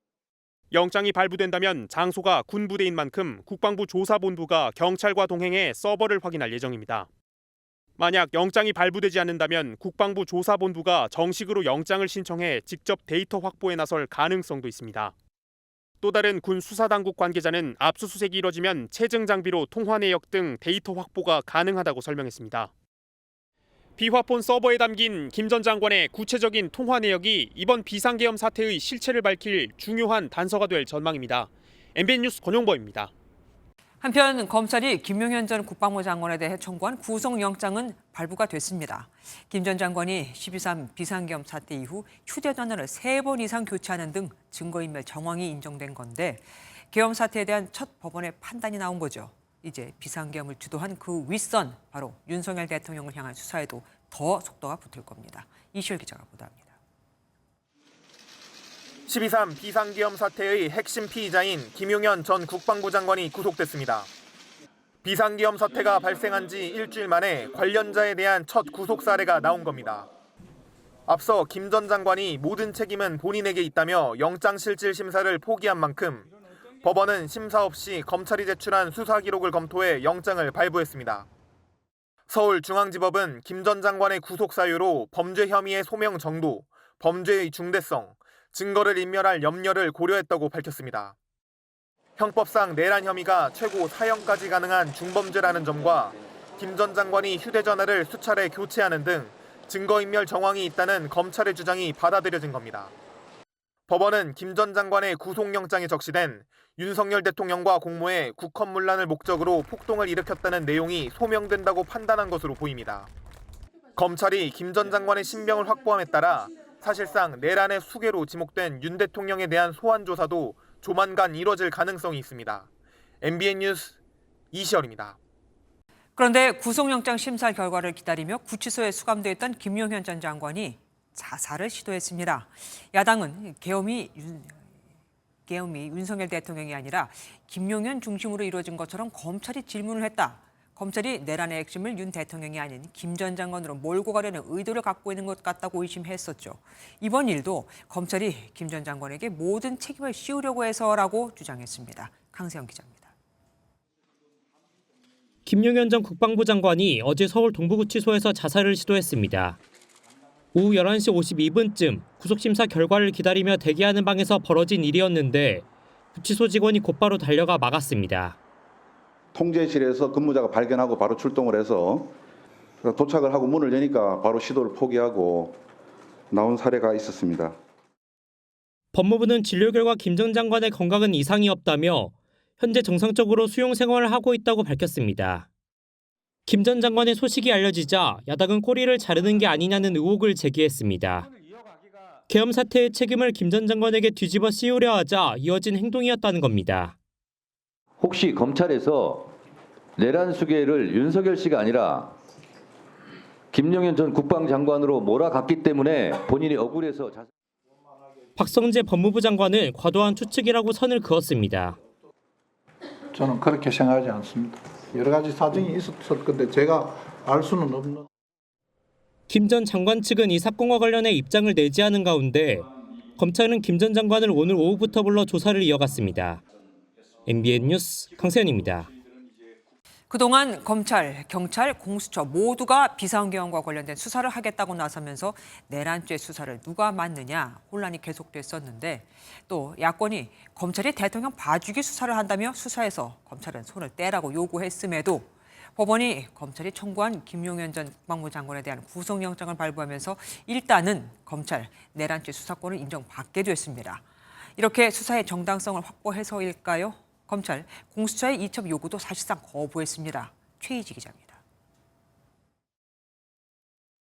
영장이 발부된다면 장소가 군부대인 만큼 국방부 조사본부가 경찰과 동행해 서버를 확인할 예정입니다. 만약 영장이 발부되지 않는다면 국방부 조사본부가 정식으로 영장을 신청해 직접 데이터 확보에 나설 가능성도 있습니다. 또 다른 군 수사당국 관계자는 압수수색이 이뤄지면 체증 장비로 통화 내역 등 데이터 확보가 가능하다고 설명했습니다. 비화폰 서버에 담긴 김 전 장관의 구체적인 통화 내역이 이번 비상계엄 사태의 실체를 밝힐 중요한 단서가 될 전망입니다. MBN 뉴스 권용범입니다. 한편 검찰이 김용현 전 국방부 장관에 대해 청구한 구속영장은 발부가 됐습니다. 김 전 장관이 12.3 비상계엄 사태 이후 휴대전화를 3번 이상 교체하는 등 증거인멸 정황이 인정된 건데 계엄 사태에 대한 첫 법원의 판단이 나온 거죠. 이제 비상계엄을 주도한 그 윗선, 바로 윤석열 대통령을 향한 수사에도 더 속도가 붙을 겁니다. 이시열 기자가 보도합니다. 12.3 비상계엄 사태의 핵심 피의자인 김용현 전 국방부 장관이 구속됐습니다. 비상계엄 사태가 발생한 지 일주일 만에 관련자에 대한 첫 구속 사례가 나온 겁니다. 앞서 김 전 장관이 모든 책임은 본인에게 있다며 영장실질심사를 포기한 만큼 법원은 심사 없이 검찰이 제출한 수사 기록을 검토해 영장을 발부했습니다. 서울중앙지법은 김 전 장관의 구속 사유로 범죄 혐의의 소명 정도, 범죄의 중대성, 증거를 인멸할 염려를 고려했다고 밝혔습니다. 형법상 내란 혐의가 최고 사형까지 가능한 중범죄라는 점과 김 전 장관이 휴대전화를 수차례 교체하는 등 증거인멸 정황이 있다는 검찰의 주장이 받아들여진 겁니다. 법원은 김 전 장관의 구속영장에 적시된 윤석열 대통령과 공모해 국헌문란을 목적으로 폭동을 일으켰다는 내용이 소명된다고 판단한 것으로 보입니다. 검찰이 김 전 장관의 신병을 확보함에 따라 사실상 내란의 수괴로 지목된 윤 대통령에 대한 소환 조사도 조만간 이뤄질 가능성이 있습니다. MBN 뉴스 이시열입니다. 그런데 구속영장 심사 결과를 기다리며 구치소에 수감돼 있던 김용현 전 장관이 자살을 시도했습니다. 야당은 계엄이 윤석열 대통령이 아니라 김용현 중심으로 이루어진 것처럼 검찰이 질문을 했다. 검찰이 내란의 핵심을 윤 대통령이 아닌 김 전 장관으로 몰고 가려는 의도를 갖고 있는 것 같다고 의심했었죠. 이번 일도 검찰이 김 전 장관에게 모든 책임을 씌우려고 해서라고 주장했습니다. 강세영 기자입니다. 김용현 전 국방부 장관이 어제 서울 동부구치소에서 자살을 시도했습니다. 오후 11시 52분쯤 구속심사 결과를 기다리며 대기하는 방에서 벌어진 일이었는데 구치소 직원이 곧바로 달려가 막았습니다. 통제실에서 근무자가 발견하고 바로 출동을 해서 도착을 하고 문을 여니까 바로 시도를 포기하고 나온 사례가 있었습니다. 법무부는 진료 결과 김 전 장관의 건강은 이상이 없다며 현재 정상적으로 수용 생활을 하고 있다고 밝혔습니다. 김 전 장관의 소식이 알려지자 야당은 꼬리를 자르는 게 아니냐는 의혹을 제기했습니다. 계엄 사태의 책임을 김 전 장관에게 뒤집어 씌우려 하자 이어진 행동이었다는 겁니다. 혹시 검찰에서 내란 수괴를 윤석열 씨가 아니라 김용현 전 국방장관으로 몰아갔기 때문에 본인이 억울해서 박성재 법무부 장관은 과도한 추측이라고 선을 그었습니다. 저는 그렇게 생각하지 않습니다. 여러 가지 사정이 있었을 건데 제가 알 수는 없는. 김 전 장관 측은 이 사건과 관련해 입장을 내지 않은 가운데 검찰은 김 전 장관을 오늘 오후부터 불러 조사를 이어갔습니다. MBN 뉴스 강세현입니다. 그동안 검찰, 경찰, 공수처 모두가 비상계엄과 관련된 수사를 하겠다고 나서면서 내란죄 수사를 누가 맡느냐 혼란이 계속됐었는데 또 야권이 검찰이 대통령 봐주기 수사를 한다며 수사에서 검찰은 손을 떼라고 요구했음에도 법원이 검찰이 청구한 김용현 전 국방부 장관에 대한 구속영장을 발부하면서 일단은 검찰 내란죄 수사권을 인정받게 됐습니다. 이렇게 수사의 정당성을 확보해서일까요? 검찰, 공수처의 이첩 요구도 사실상 거부했습니다. 최희지 기자입니다.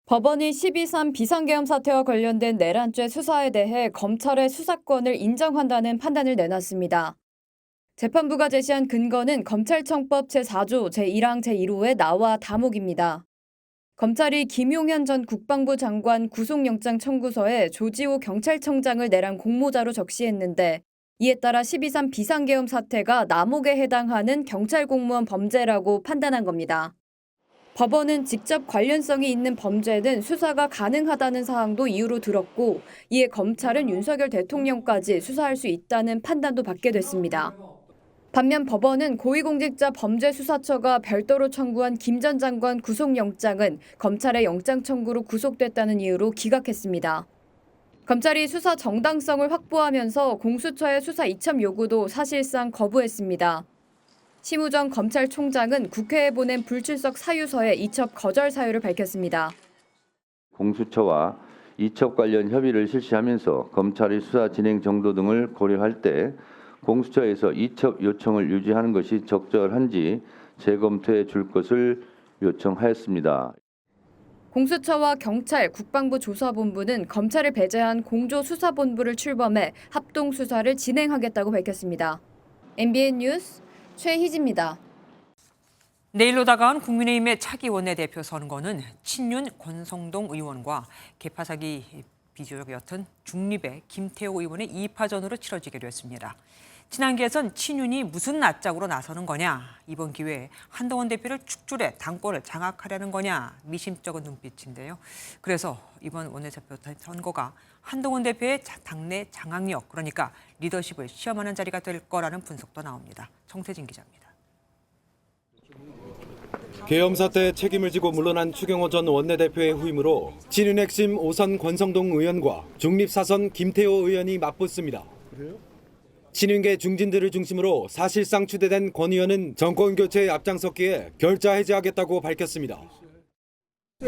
법원이 12.3 비상계엄 사태와 관련된 내란죄 수사에 대해 검찰의 수사권을 인정한다는 판단을 내놨습니다. 재판부가 제시한 근거는 검찰청법 제4조 제1항 제1호의 나와 다목입니다. 검찰이 김용현 전 국방부 장관 구속영장 청구서에 조지호 경찰청장을 내란 공모자로 적시했는데 이에 따라 12.3 비상계엄 사태가 남혹에 해당하는 경찰 공무원 범죄라고 판단한 겁니다. 법원은 직접 관련성이 있는 범죄는 수사가 가능하다는 사항도 이유로 들었고 이에 검찰은 윤석열 대통령까지 수사할 수 있다는 판단도 받게 됐습니다. 반면 법원은 고위공직자범죄수사처가 별도로 청구한 김 전 장관 구속영장은 검찰의 영장 청구로 구속됐다는 이유로 기각했습니다. 검찰이 수사 정당성을 확보하면서 공수처의 수사 이첩 요구도 사실상 거부했습니다. 심우정 검찰총장은 국회에 보낸 불출석 사유서에 이첩 거절 사유를 밝혔습니다. 공수처와 이첩 관련 협의를 실시하면서 검찰의 수사 진행 정도 등을 고려할 때 공수처에서 이첩 요청을 유지하는 것이 적절한지 재검토해 줄 것을 요청하였습니다. 공수처와 경찰, 국방부 조사본부는 검찰을 배제한 공조수사본부를 출범해 합동수사를 진행하겠다고 밝혔습니다. MBN 뉴스 최희지입니다. 내일로 다가온 국민의힘의 차기 원내대표 선거는 친윤 권성동 의원과 개파 사기 비주역이었던 중립의 김태호 의원의 2파전으로 치러지게 됐습니다. 친한계에선 친윤이 무슨 낯짝으로 나서는 거냐. 이번 기회에 한동훈 대표를 축출해 당권을 장악하려는 거냐. 미심쩍은 눈빛인데요. 그래서 이번 원내대표 선거가 한동훈 대표의 당내 장악력, 그러니까 리더십을 시험하는 자리가 될 거라는 분석도 나옵니다. 정태진 기자입니다. 계엄 사태에 책임을 지고 물러난 추경호 전 원내대표의 후임으로 친윤 핵심 5선 권성동 의원과 중립 4선 김태호 의원이 맞붙습니다. 친윤계 중진들을 중심으로 사실상 추대된 권 의원은 정권 교체에 앞장섰기에 결자 해제하겠다고 밝혔습니다.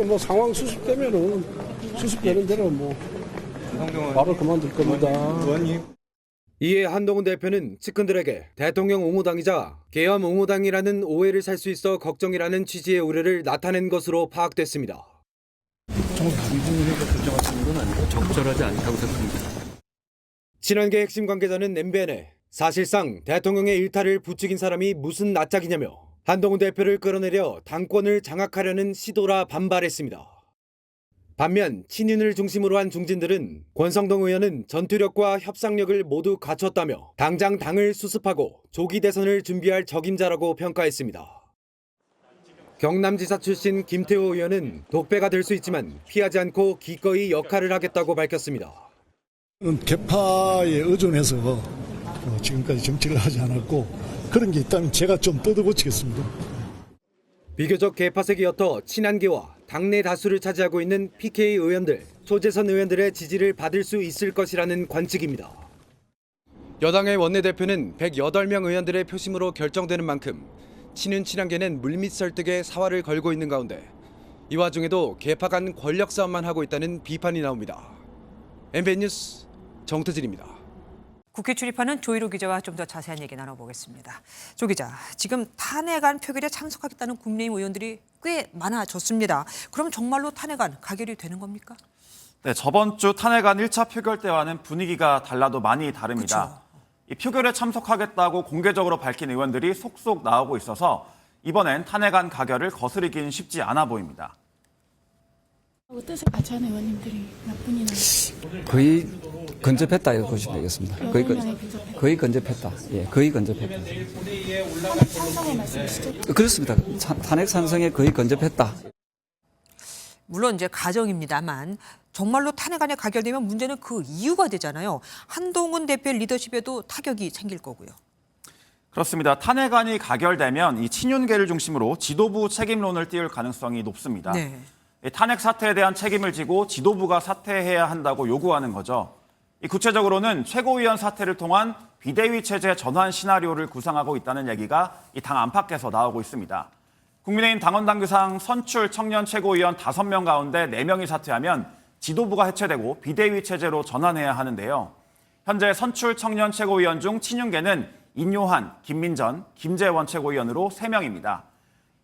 뭐 상황 수습되면은 수습되는 대로 뭐 바로 그만둘 겁니다. 이에 한동훈 대표는 측근들에게 대통령 옹호당이자 계엄 옹호당이라는 오해를 살 수 있어 걱정이라는 취지의 우려를 나타낸 것으로 파악됐습니다. 적절하지 않다고 생각합니다. 친한계 핵심 관계자는 MBN에 사실상 대통령의 일탈을 부추긴 사람이 무슨 낯짝이냐며 한동훈 대표를 끌어내려 당권을 장악하려는 시도라 반발했습니다. 반면 친윤을 중심으로 한 중진들은 권성동 의원은 전투력과 협상력을 모두 갖췄다며 당장 당을 수습하고 조기 대선을 준비할 적임자라고 평가했습니다. 경남지사 출신 김태호 의원은 독배가 될 수 있지만 피하지 않고 기꺼이 역할을 하겠다고 밝혔습니다. 개파에 의존해서 지금까지 정치를 하지 않았고 그런 게 있다면 제가 좀 뜯어고치겠습니다. 비교적 개파색이 옅어 친한계와 당내 다수를 차지하고 있는 PK 의원들, 초재선 의원들의 지지를 받을 수 있을 것이라는 관측입니다. 여당의 원내대표는 108명 의원들의 표심으로 결정되는 만큼 친윤 친한계는 물밑 설득에 사활을 걸고 있는 가운데 이 와중에도 개파 간 권력 싸움만 하고 있다는 비판이 나옵니다. MBN 뉴스 정태진입니다. 국회 출입하는 조희로 기자와 좀 더 자세한 얘기 나눠보겠습니다. 조 기자, 지금 탄핵안 표결에 참석하겠다는 국민의힘 의원들이 꽤 많아졌습니다. 그럼 정말로 탄핵안 가결이 되는 겁니까? 네, 저번 주 탄핵안 1차 표결 때와는 분위기가 달라도 많이 다릅니다. 그쵸. 이 표결에 참석하겠다고 공개적으로 밝힌 의원들이 속속 나오고 있어서 이번엔 탄핵안 가결을 거스르긴 쉽지 않아 보입니다. 뜻을 같이 하는 의원님들이 몇 분이나 거의 근접했다 이렇게 보시면 되겠습니다. 거의 근접했다. 예, 거의 근접했다. 찬성의 말씀이시죠? 그렇습니다. 탄핵 찬성에 거의 근접했다. 물론 이제 가정입니다만 정말로 탄핵안이 가결되면 문제는 그 이유가 되잖아요. 한동훈 대표의 리더십에도 타격이 생길 거고요. 그렇습니다. 탄핵안이 가결되면 이 친윤계를 중심으로 지도부 책임론을 띄울 가능성이 높습니다. 네. 탄핵 사태에 대한 책임을 지고 지도부가 사퇴해야 한다고 요구하는 거죠. 구체적으로는 최고위원 사퇴를 통한 비대위 체제 전환 시나리오를 구상하고 있다는 얘기가 이 당 안팎에서 나오고 있습니다. 국민의힘 당원당규상 선출 청년 최고위원 5명 가운데 4명이 사퇴하면 지도부가 해체되고 비대위 체제로 전환해야 하는데요. 현재 선출 청년 최고위원 중 친윤계는 인요한, 김민전, 김재원 최고위원으로 3명입니다.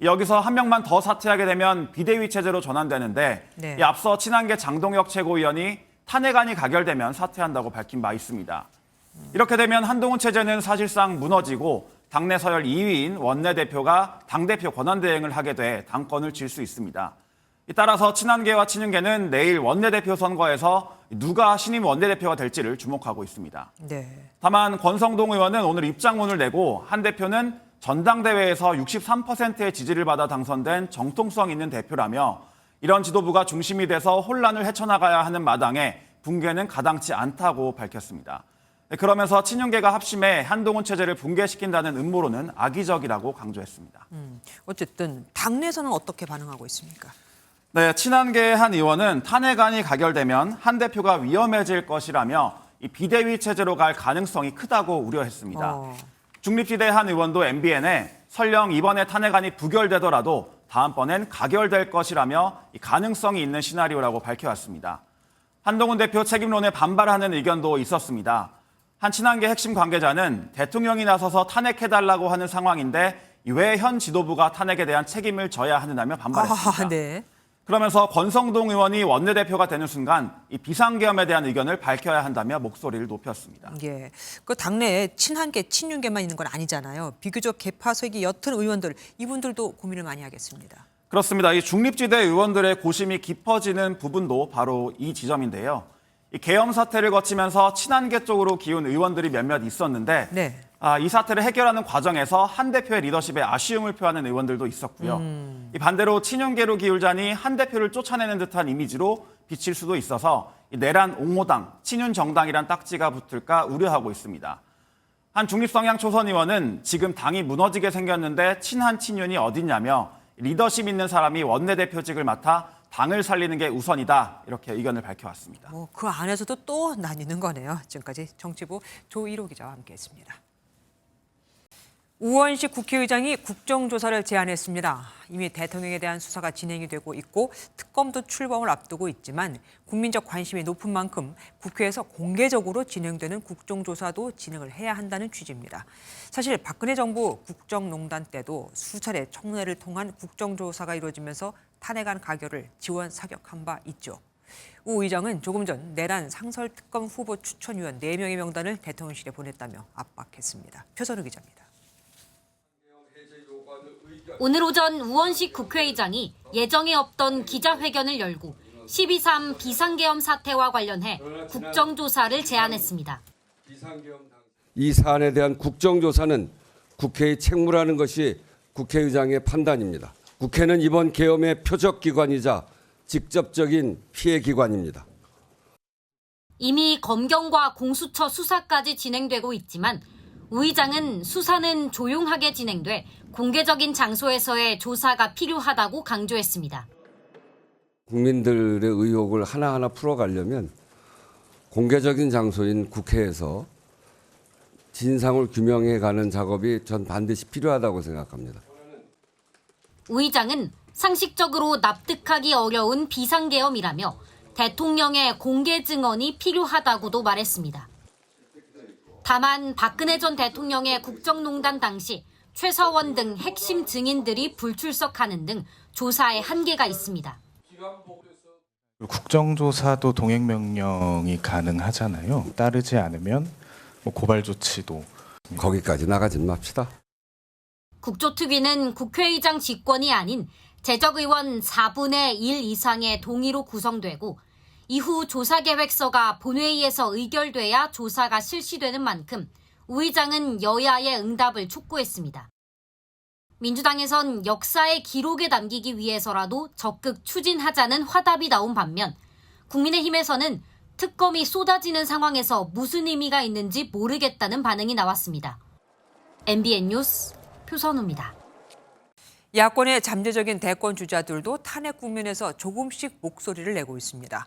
여기서 한 명만 더 사퇴하게 되면 비대위 체제로 전환되는데 네. 이 앞서 친한계 장동혁 최고위원이 탄핵안이 가결되면 사퇴한다고 밝힌 바 있습니다. 이렇게 되면 한동훈 체제는 사실상 무너지고 당내 서열 2위인 원내대표가 당대표 권한대행을 하게 돼 당권을 쥘 수 있습니다. 따라서 친한계와 친윤계는 내일 원내대표 선거에서 누가 신임 원내대표가 될지를 주목하고 있습니다. 네. 다만 권성동 의원은 오늘 입장문을 내고 한 대표는 전당대회에서 63%의 지지를 받아 당선된 정통성 있는 대표라며 이런 지도부가 중심이 돼서 혼란을 헤쳐나가야 하는 마당에 붕괴는 가당치 않다고 밝혔습니다. 그러면서 친윤계가 합심해 한동훈 체제를 붕괴시킨다는 음모론은 악의적이라고 강조했습니다. 어쨌든 당내에서는 어떻게 반응하고 있습니까? 네, 친한계의 한 의원은 탄핵안이 가결되면 한 대표가 위험해질 것이라며 이 비대위 체제로 갈 가능성이 크다고 우려했습니다. 중립지대 한 의원도 MBN에 설령 이번에 탄핵안이 부결되더라도 다음번엔 가결될 것이라며 이 가능성이 있는 시나리오라고 밝혀왔습니다. 한동훈 대표 책임론에 반발하는 의견도 있었습니다. 한 친한계 핵심 관계자는 대통령이 나서서 탄핵해달라고 하는 상황인데 왜 현 지도부가 탄핵에 대한 책임을 져야 하느냐며 반발했습니다. 네. 그러면서 권성동 의원이 원내대표가 되는 순간 이 비상계엄에 대한 의견을 밝혀야 한다며 목소리를 높였습니다. 예, 그 당내에 친한계, 친윤계만 있는 건 아니잖아요. 비교적 개파색이 옅은 의원들, 이분들도 고민을 많이 하겠습니다. 그렇습니다. 이 중립지대 의원들의 고심이 깊어지는 부분도 바로 이 지점인데요. 이 계엄 사태를 거치면서 친한계 쪽으로 기운 의원들이 몇몇 있었는데 네. 이 사태를 해결하는 과정에서 한 대표의 리더십에 아쉬움을 표하는 의원들도 있었고요. 이 반대로 친윤계로 기울자니 한 대표를 쫓아내는 듯한 이미지로 비칠 수도 있어서 이 내란 옹호당, 친윤 정당이란 딱지가 붙을까 우려하고 있습니다. 한 중립성향 초선 의원은 지금 당이 무너지게 생겼는데 친한 친윤이 어딨냐며 리더십 있는 사람이 원내대표직을 맡아 당을 살리는 게 우선이다, 이렇게 의견을 밝혀왔습니다. 그 안에서도 또 나뉘는 거네요. 지금까지 정치부 조일호 기자와 함께했습니다. 우원식 국회의장이 국정조사를 제안했습니다. 이미 대통령에 대한 수사가 진행이 되고 있고 특검도 출범을 앞두고 있지만 국민적 관심이 높은 만큼 국회에서 공개적으로 진행되는 국정조사도 진행을 해야 한다는 취지입니다. 사실 박근혜 정부 국정농단 때도 수차례 청문회를 통한 국정조사가 이루어지면서 탄핵안 가결을 지원 사격한 바 있죠. 우 의장은 조금 전 내란 상설특검 후보 추천위원 4명의 명단을 대통령실에 보냈다며 압박했습니다. 표선우 기자입니다. 오늘 오전 우원식 국회의장이 예정에 없던 기자회견을 열고 12.3 비상계엄 사태와 관련해 국정조사를 제안했습니다. 이 사안에 대한 국정조사는 국회의 책무라는 것이 국회의장의 판단입니다. 국회는 이번 계엄의 표적기관이자 직접적인 피해기관입니다. 이미 검경과 공수처 수사까지 진행되고 있지만 우 의장은 수사는 조용하게 진행돼 공개적인 장소에서의 조사가 필요하다고 강조했습니다. 국민들의 의혹을 하나하나 풀어가려면 공개적인 장소인 국회에서 진상을 규명해가는 작업이 전 반드시 필요하다고 생각합니다. 우 의장은 상식적으로 납득하기 어려운 비상계엄이라며 대통령의 공개 증언이 필요하다고도 말했습니다. 다만 박근혜 전 대통령의 국정농단 당시 최서원 등 핵심 증인들이 불출석하는 등 조사에 한계가 있습니다. 국정조사도 동행명령이 가능하잖아요. 따르지 않으면 고발 조치도. 거기까지 나가진 맙시다. 국조특위는 국회의장 직권이 아닌 재적의원 4분의 1 이상의 동의로 구성되고 이후 조사계획서가 본회의에서 의결돼야 조사가 실시되는 만큼 우 의장은 여야의 응답을 촉구했습니다. 민주당에선 역사의 기록에 남기기 위해서라도 적극 추진하자는 화답이 나온 반면 국민의힘에서는 특검이 쏟아지는 상황에서 무슨 의미가 있는지 모르겠다는 반응이 나왔습니다. MBN 뉴스 표선우입니다. 야권의 잠재적인 대권 주자들도 탄핵 국면에서 조금씩 목소리를 내고 있습니다.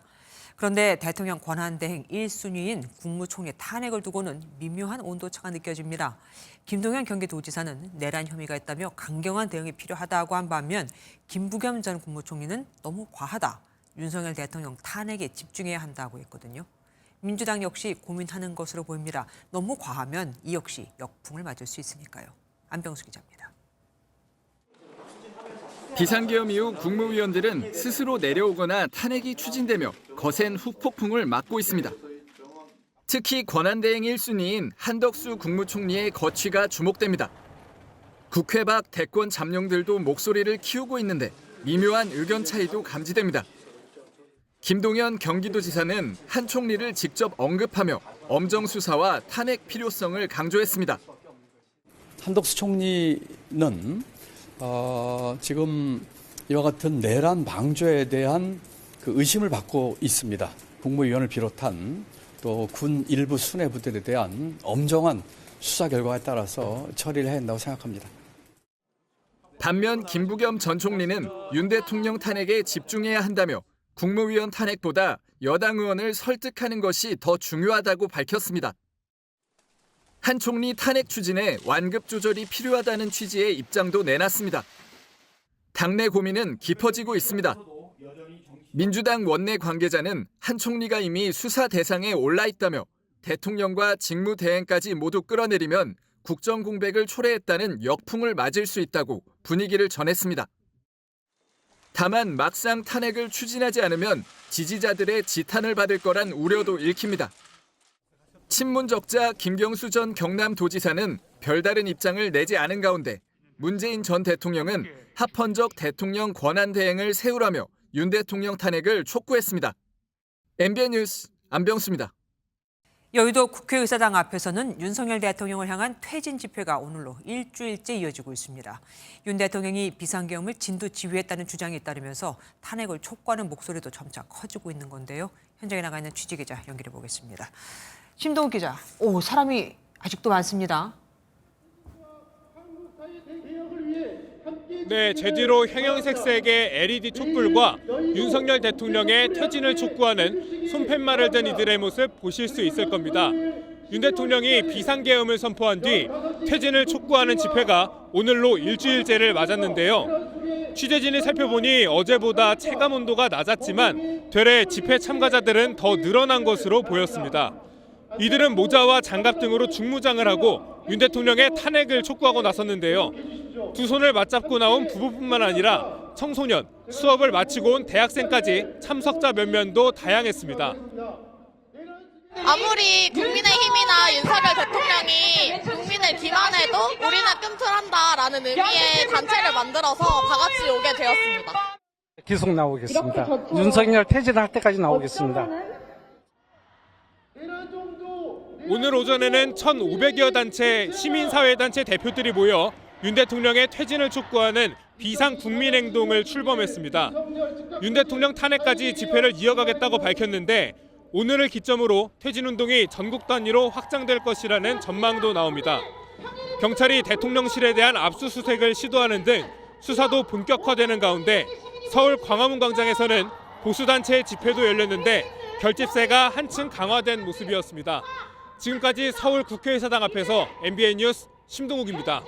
그런데 대통령 권한대행 1순위인 국무총리 탄핵을 두고는 미묘한 온도차가 느껴집니다. 김동연 경기도지사는 내란 혐의가 있다며 강경한 대응이 필요하다고 한 반면 김부겸 전 국무총리는 너무 과하다. 윤석열 대통령 탄핵에 집중해야 한다고 했거든요. 민주당 역시 고민하는 것으로 보입니다. 너무 과하면 이 역시 역풍을 맞을 수 있으니까요. 안병수 기자입니다. 비상계엄 이후 국무위원들은 스스로 내려오거나 탄핵이 추진되며 거센 후폭풍을 맞고 있습니다. 특히 권한대행 1순위인 한덕수 국무총리의 거취가 주목됩니다. 국회 밖 대권 잠룡들도 목소리를 키우고 있는데 미묘한 의견 차이도 감지됩니다. 김동연 경기도지사는 한 총리를 직접 언급하며 엄정 수사와 탄핵 필요성을 강조했습니다. 한덕수 총리는 지금 이와 같은 내란 방조에 대한 그 의심을 받고 있습니다. 국무위원을 비롯한 또 군 일부 수뇌부들에 대한 엄정한 수사 결과에 따라서 처리를 해야 한다고 생각합니다. 반면 김부겸 전 총리는 윤 대통령 탄핵에 집중해야 한다며 국무위원 탄핵보다 여당 의원을 설득하는 것이 더 중요하다고 밝혔습니다. 한 총리 탄핵 추진에 완급 조절이 필요하다는 취지의 입장도 내놨습니다. 당내 고민은 깊어지고 있습니다. 민주당 원내 관계자는 한 총리가 이미 수사 대상에 올라 있다며 대통령과 직무대행까지 모두 끌어내리면 국정공백을 초래했다는 역풍을 맞을 수 있다고 분위기를 전했습니다. 다만 막상 탄핵을 추진하지 않으면 지지자들의 지탄을 받을 거란 우려도 읽힙니다. 친문적자 김경수 전 경남도지사는 별다른 입장을 내지 않은 가운데 문재인 전 대통령은 합헌적 대통령 권한대행을 세우라며 윤 대통령 탄핵을 촉구했습니다. MBN 뉴스 안병수입니다. 여의도 국회의사당 앞에서는 윤석열 대통령을 향한 퇴진 집회가 오늘로 일주일째 이어지고 있습니다. 윤 대통령이 비상계엄을 진두지휘했다는 주장에 따르면서 탄핵을 촉구하는 목소리도 점차 커지고 있는 건데요. 현장에 나가 있는 취재기자 연결해 보겠습니다. 심동욱 기자, 사람이 아직도 많습니다. 네, 제주로 형형색색의 LED 촛불과 윤석열 대통령의 퇴진을 촉구하는 손팻말을 든 이들의 모습 보실 수 있을 겁니다. 윤 대통령이 비상계엄을 선포한 뒤 퇴진을 촉구하는 집회가 오늘로 일주일째를 맞았는데요. 취재진이 살펴보니 어제보다 체감 온도가 낮았지만 되레 집회 참가자들은 더 늘어난 것으로 보였습니다. 이들은 모자와 장갑 등으로 중무장을 하고 윤 대통령의 탄핵을 촉구하고 나섰는데요. 두 손을 맞잡고 나온 부부뿐만 아니라 청소년, 수업을 마치고 온 대학생까지 참석자 면면도 다양했습니다. 아무리 국민의힘이나 윤석열 대통령이 국민을 기만해도 우리는 끔찍한다라는 의미의 단체를 만들어서 다 같이 오게 되었습니다. 계속 나오겠습니다. 윤석열 퇴진할 때까지 나오겠습니다. 오늘 오전에는 1,500여 단체 시민사회단체 대표들이 모여 윤 대통령의 퇴진을 촉구하는 비상국민행동을 출범했습니다. 윤 대통령 탄핵까지 집회를 이어가겠다고 밝혔는데 오늘을 기점으로 퇴진운동이 전국 단위로 확장될 것이라는 전망도 나옵니다. 경찰이 대통령실에 대한 압수수색을 시도하는 등 수사도 본격화되는 가운데 서울 광화문 광장에서는 보수단체의 집회도 열렸는데 결집세가 한층 강화된 모습이었습니다. 지금까지 서울 국회의사당 앞에서 MBN 뉴스 심동욱입니다.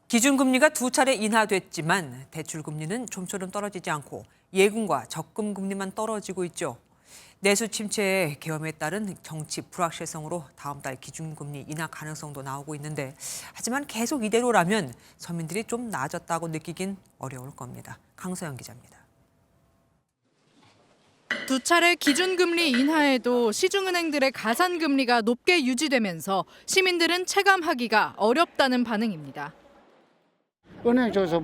기준금리가 2차례 인하됐지만 대출금리는 좀처럼 떨어지지 않고 예금과 적금금리만 떨어지고 있죠. 내수 침체의 계엄에 따른 정치 불확실성으로 다음 달 기준금리 인하 가능성도 나오고 있는데 하지만 계속 이대로라면 서민들이 좀 나아졌다고 느끼긴 어려울 겁니다. 강서영 기자입니다. 2차례 기준금리 인하에도 시중은행들의 가산금리가 높게 유지되면서 시민들은 체감하기가 어렵다는 반응입니다. 은행 쪽에서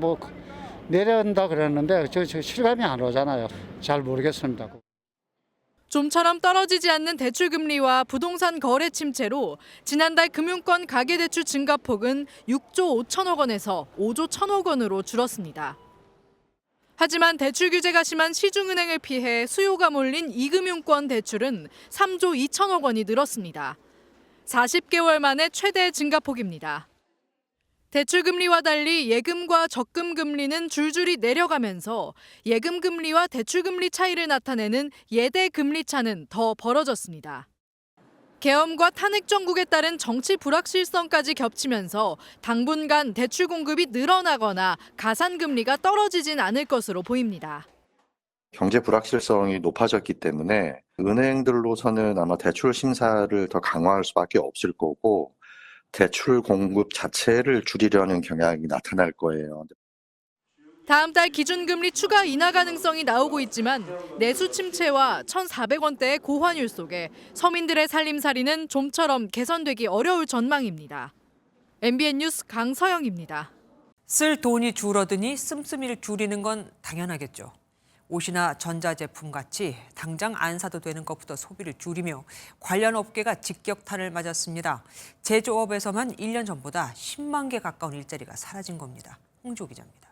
내려온다 그랬는데 저 실감이 안 오잖아요. 잘 모르겠습니다. 좀처럼 떨어지지 않는 대출금리와 부동산 거래 침체로 지난달 금융권 가계대출 증가폭은 6조 5천억 원에서 5조 1천억 원으로 줄었습니다. 하지만 대출 규제가 심한 시중은행을 피해 수요가 몰린 이금융권 대출은 3조 2천억 원이 늘었습니다. 40개월 만에 최대 증가폭입니다. 대출금리와 달리 예금과 적금금리는 줄줄이 내려가면서 예금금리와 대출금리 차이를 나타내는 예대금리 차는 더 벌어졌습니다. 계엄과 탄핵 정국에 따른 정치 불확실성까지 겹치면서 당분간 대출 공급이 늘어나거나 가산금리가 떨어지진 않을 것으로 보입니다. 경제 불확실성이 높아졌기 때문에 은행들로서는 아마 대출 심사를 더 강화할 수밖에 없을 거고 대출 공급 자체를 줄이려는 경향이 나타날 거예요. 다음 달 기준금리 추가 인하 가능성이 나오고 있지만 내수 침체와 1,400원대의 고환율 속에 서민들의 살림살이는 좀처럼 개선되기 어려울 전망입니다. MBN 뉴스 강서영입니다. 쓸 돈이 줄어드니 씀씀이를 줄이는 건 당연하겠죠. 옷이나 전자제품 같이 당장 안 사도 되는 것부터 소비를 줄이며 관련 업계가 직격탄을 맞았습니다. 제조업에서만 1년 전보다 10만 개 가까운 일자리가 사라진 겁니다. 홍조 기자입니다.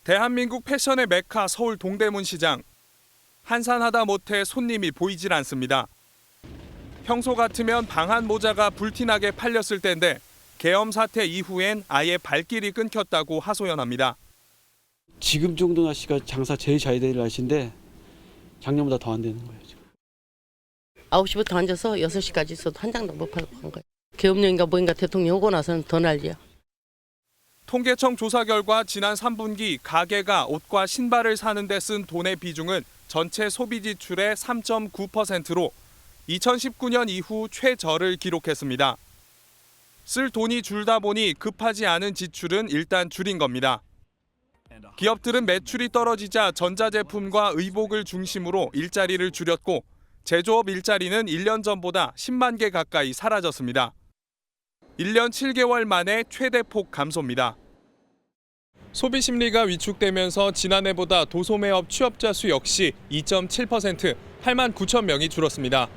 대한민국 패션의 메카 서울 동대문 시장. 한산하다 못해 손님이 보이질 않습니다. 평소 같으면 방한 모자가 불티나게 팔렸을 텐데 계엄 사태 이후엔 아예 발길이 끊겼다고 하소연합니다. 지금 정도 날씨가 장사 제일 잘 되는 날씨인데 작년보다 더 안 되는 거예요. 지금. 9시부터 앉아서 6시까지 있어도 한 장도 못 팔고 간 거예요. 계엄령인가 뭐인가 대통령 오고 나서는 더 난리야. 통계청 조사 결과 지난 3분기 가게가 옷과 신발을 사는 데 쓴 돈의 비중은 전체 소비 지출의 3.9%로 2019년 이후 최저를 기록했습니다. 쓸 돈이 줄다 보니 급하지 않은 지출은 일단 줄인 겁니다. 기업들은 매출이 떨어지자 전자제품과 의복을 중심으로 일자리를 줄였고 제조업 일자리는 1년 전보다 10만 개 가까이 사라졌습니다. 1년 7개월 만에 최대폭 감소입니다. 소비 심리가 위축되면서 지난해보다 도소매업 취업자 수 역시 2.7%, 8만 9천 명이 줄었습니다.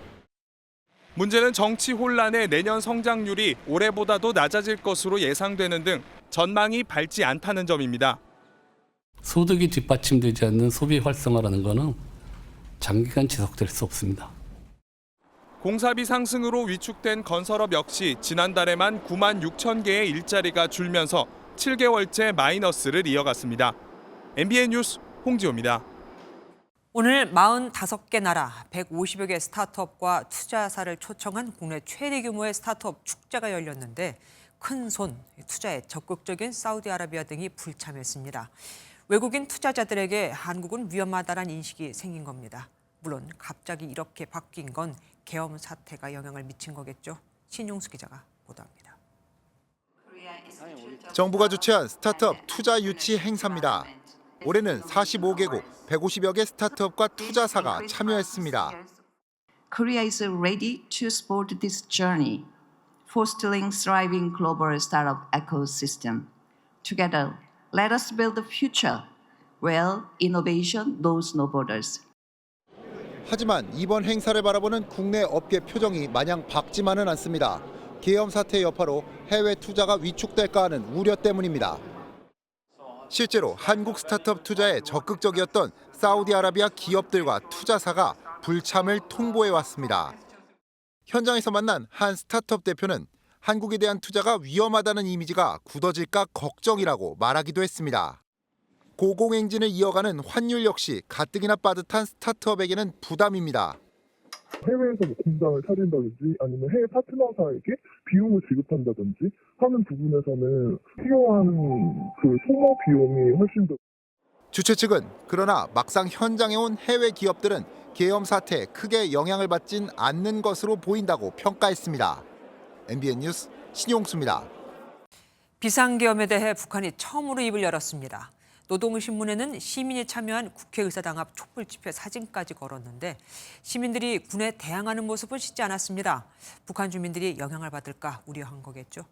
문제는 정치 혼란에 내년 성장률이 올해보다도 낮아질 것으로 예상되는 등 전망이 밝지 않다는 점입니다. 소득이 뒷받침되지 않는 소비 활성화라는 것은 장기간 지속될 수 없습니다. 공사비 상승으로 위축된 건설업 역시 지난달에만 9만 6천 개의 일자리가 줄면서 7개월째 마이너스를 이어갔습니다. MBN 뉴스 홍지호입니다. 오늘 45개 나라 150여 개 스타트업과 투자사를 초청한 국내 최대 규모의 스타트업 축제가 열렸는데 큰손 투자에 적극적인 사우디아라비아 등이 불참했습니다. 외국인 투자자들에게 한국은 위험하다는 인식이 생긴 겁니다. 물론 갑자기 이렇게 바뀐 건 계엄 사태가 영향을 미친 거겠죠. 신용수 기자가 보도합니다. 정부가 주최한 스타트업 투자 유치 행사입니다. 올해는 45개국 150여 개 스타트업과 투자사가 참여했습니다. Korea is ready to support this journey, fostering thriving global startup ecosystem. Together, let us build a future where innovation knows no borders. 하지만 이번 행사를 바라보는 국내 업계 표정이 마냥 밝지만은 않습니다. 계엄 사태 여파로 해외 투자가 위축될까 하는 우려 때문입니다. 실제로 한국 스타트업 투자에 적극적이었던 사우디아라비아 기업들과 투자사가 불참을 통보해왔습니다. 현장에서 만난 한 스타트업 대표는 한국에 대한 투자가 위험하다는 이미지가 굳어질까 걱정이라고 말하기도 했습니다. 고공행진을 이어가는 환율 역시 가뜩이나 빠듯한 스타트업에게는 부담입니다. 해외에서 공장을 차린다든지 아니면 해외 파트너사에게 비용을 지급한다든지 하는 부분에서는 필요한 그 소모 비용이 훨씬 더. 주최 측은 그러나 막상 현장에 온 해외 기업들은 계엄 사태에 크게 영향을 받진 않는 것으로 보인다고 평가했습니다. MBN 뉴스 신용수입니다. 비상계엄에 대해 북한이 처음으로 입을 열었습니다. 노동신문에는 시민이 참여한 국회의사당 앞 촛불 집회 사진까지 걸었는데 시민들이 군에 대항하는 모습은 쉽지 않았습니다. 북한 주민들이 영향을 받을까 우려한 거겠죠.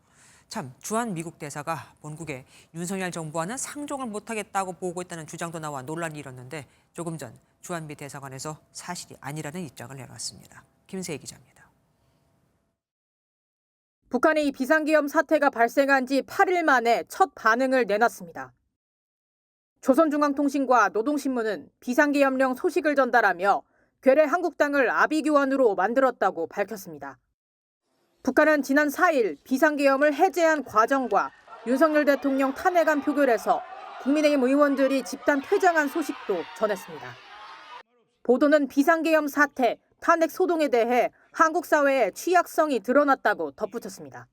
참 주한 미국 대사가 본국에 윤석열 정부와는 상종을 못하겠다고 보고 있다는 주장도 나와 논란이 일었는데 조금 전 주한미 대사관에서 사실이 아니라는 입장을 내놨습니다. 김세희 기자입니다. 북한이 비상계엄 사태가 발생한 지 8일 만에 첫 반응을 내놨습니다. 조선중앙통신과 노동신문은 비상계엄령 소식을 전달하며 괴뢰 한국당을 아비규환으로 만들었다고 밝혔습니다. 북한은 지난 4일 비상계엄을 해제한 과정과 윤석열 대통령 탄핵안 표결에서 국민의힘 의원들이 집단 퇴장한 소식도 전했습니다. 보도는 비상계엄 사태, 탄핵 소동에 대해 한국 사회의 취약성이 드러났다고 덧붙였습니다.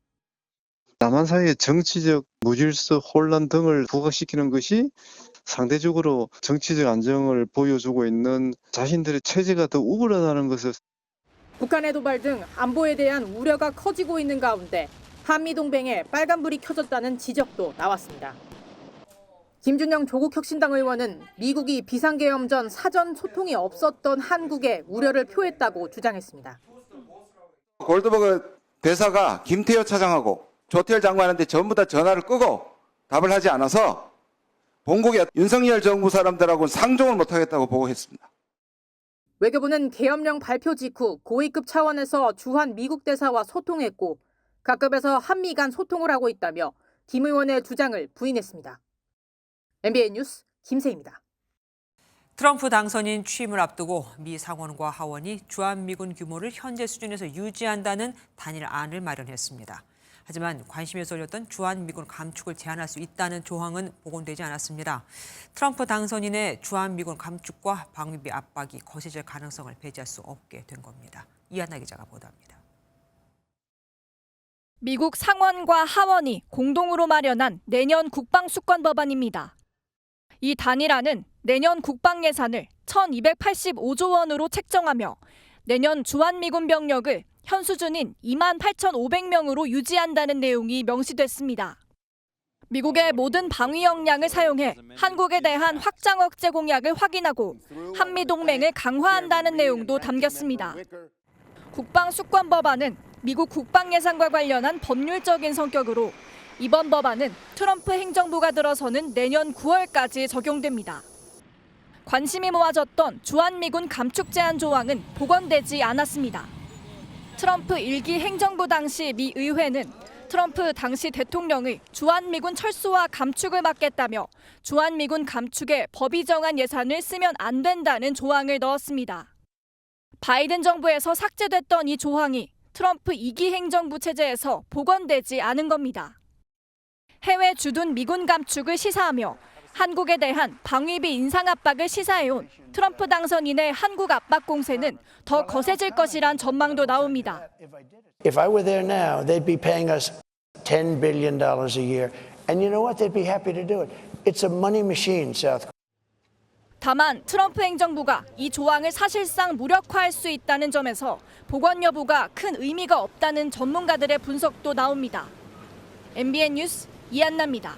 남한 사이의 정치적 무질서, 혼란 등을 부각시키는 것이 상대적으로 정치적 안정을 보여주고 있는 자신들의 체제가 더 우월하다는 것을. 북한의 도발 등 안보에 대한 우려가 커지고 있는 가운데 한미동맹에 빨간불이 켜졌다는 지적도 나왔습니다. 김준영 조국혁신당 의원은 미국이 비상계엄 전 사전 소통이 없었던 한국에 우려를 표했다고 주장했습니다. 골드버그 대사가 김태효 차장하고 조태열 장관한테 전부 다 전화를 끄고 답을 하지 않아서 본국의 윤석열 정부 사람들하고는 상종을 못하겠다고 보고했습니다. 외교부는 계엄령 발표 직후 고위급 차원에서 주한 미국 대사와 소통했고 각급에서 한미 간 소통을 하고 있다며 김 의원의 주장을 부인했습니다. MBN 뉴스 김세희입니다. 트럼프 당선인 취임을 앞두고 미 상원과 하원이 주한미군 규모를 현재 수준에서 유지한다는 단일안을 마련했습니다. 하지만 관심에 쏠렸던 주한미군 감축을 제한할 수 있다는 조항은 복원되지 않았습니다. 트럼프 당선인의 주한미군 감축과 방위비 압박이 거세질 가능성을 배제할 수 없게 된 겁니다. 이하나 기자가 보도합니다. 미국 상원과 하원이 공동으로 마련한 내년 국방수권 법안입니다. 이 단일안은 내년 국방 예산을 1,285조 원으로 책정하며 내년 주한미군 병력을 현 수준인 28,500명으로 유지한다는 내용이 명시됐습니다. 미국의 모든 방위 역량을 사용해 한국에 대한 확장 억제 공약을 확인하고 한미동맹을 강화한다는 내용도 담겼습니다. 국방수권 법안은 미국 국방 예산과 관련한 법률적인 성격으로 이번 법안은 트럼프 행정부가 들어서는 내년 9월까지 적용됩니다. 관심이 모아졌던 주한미군 감축 제한 조항은 복원되지 않았습니다. 트럼프 1기 행정부 당시 미 의회는 트럼프 당시 대통령의 주한미군 철수와 감축을 막겠다며 주한미군 감축에 법이 정한 예산을 쓰면 안 된다는 조항을 넣었습니다. 바이든 정부에서 삭제됐던 이 조항이 트럼프 2기 행정부 체제에서 복원되지 않은 겁니다. 해외 주둔 미군 감축을 시사하며 한국에 대한 방위비 인상 압박을 시사해온 트럼프 당선인의 한국 압박 공세는 더 거세질 것이란 전망도 나옵니다. If I were there now, they'd be paying us $10 billion a year. And you know what? They'd be happy to do it. It's a money machine, South Korea. 다만 트럼프 행정부가 이 조항을 사실상 무력화할 수 있다는 점에서 복원 여부가 큰 의미가 없다는 전문가들의 분석도 나옵니다. MBN 뉴스 이한나입니다.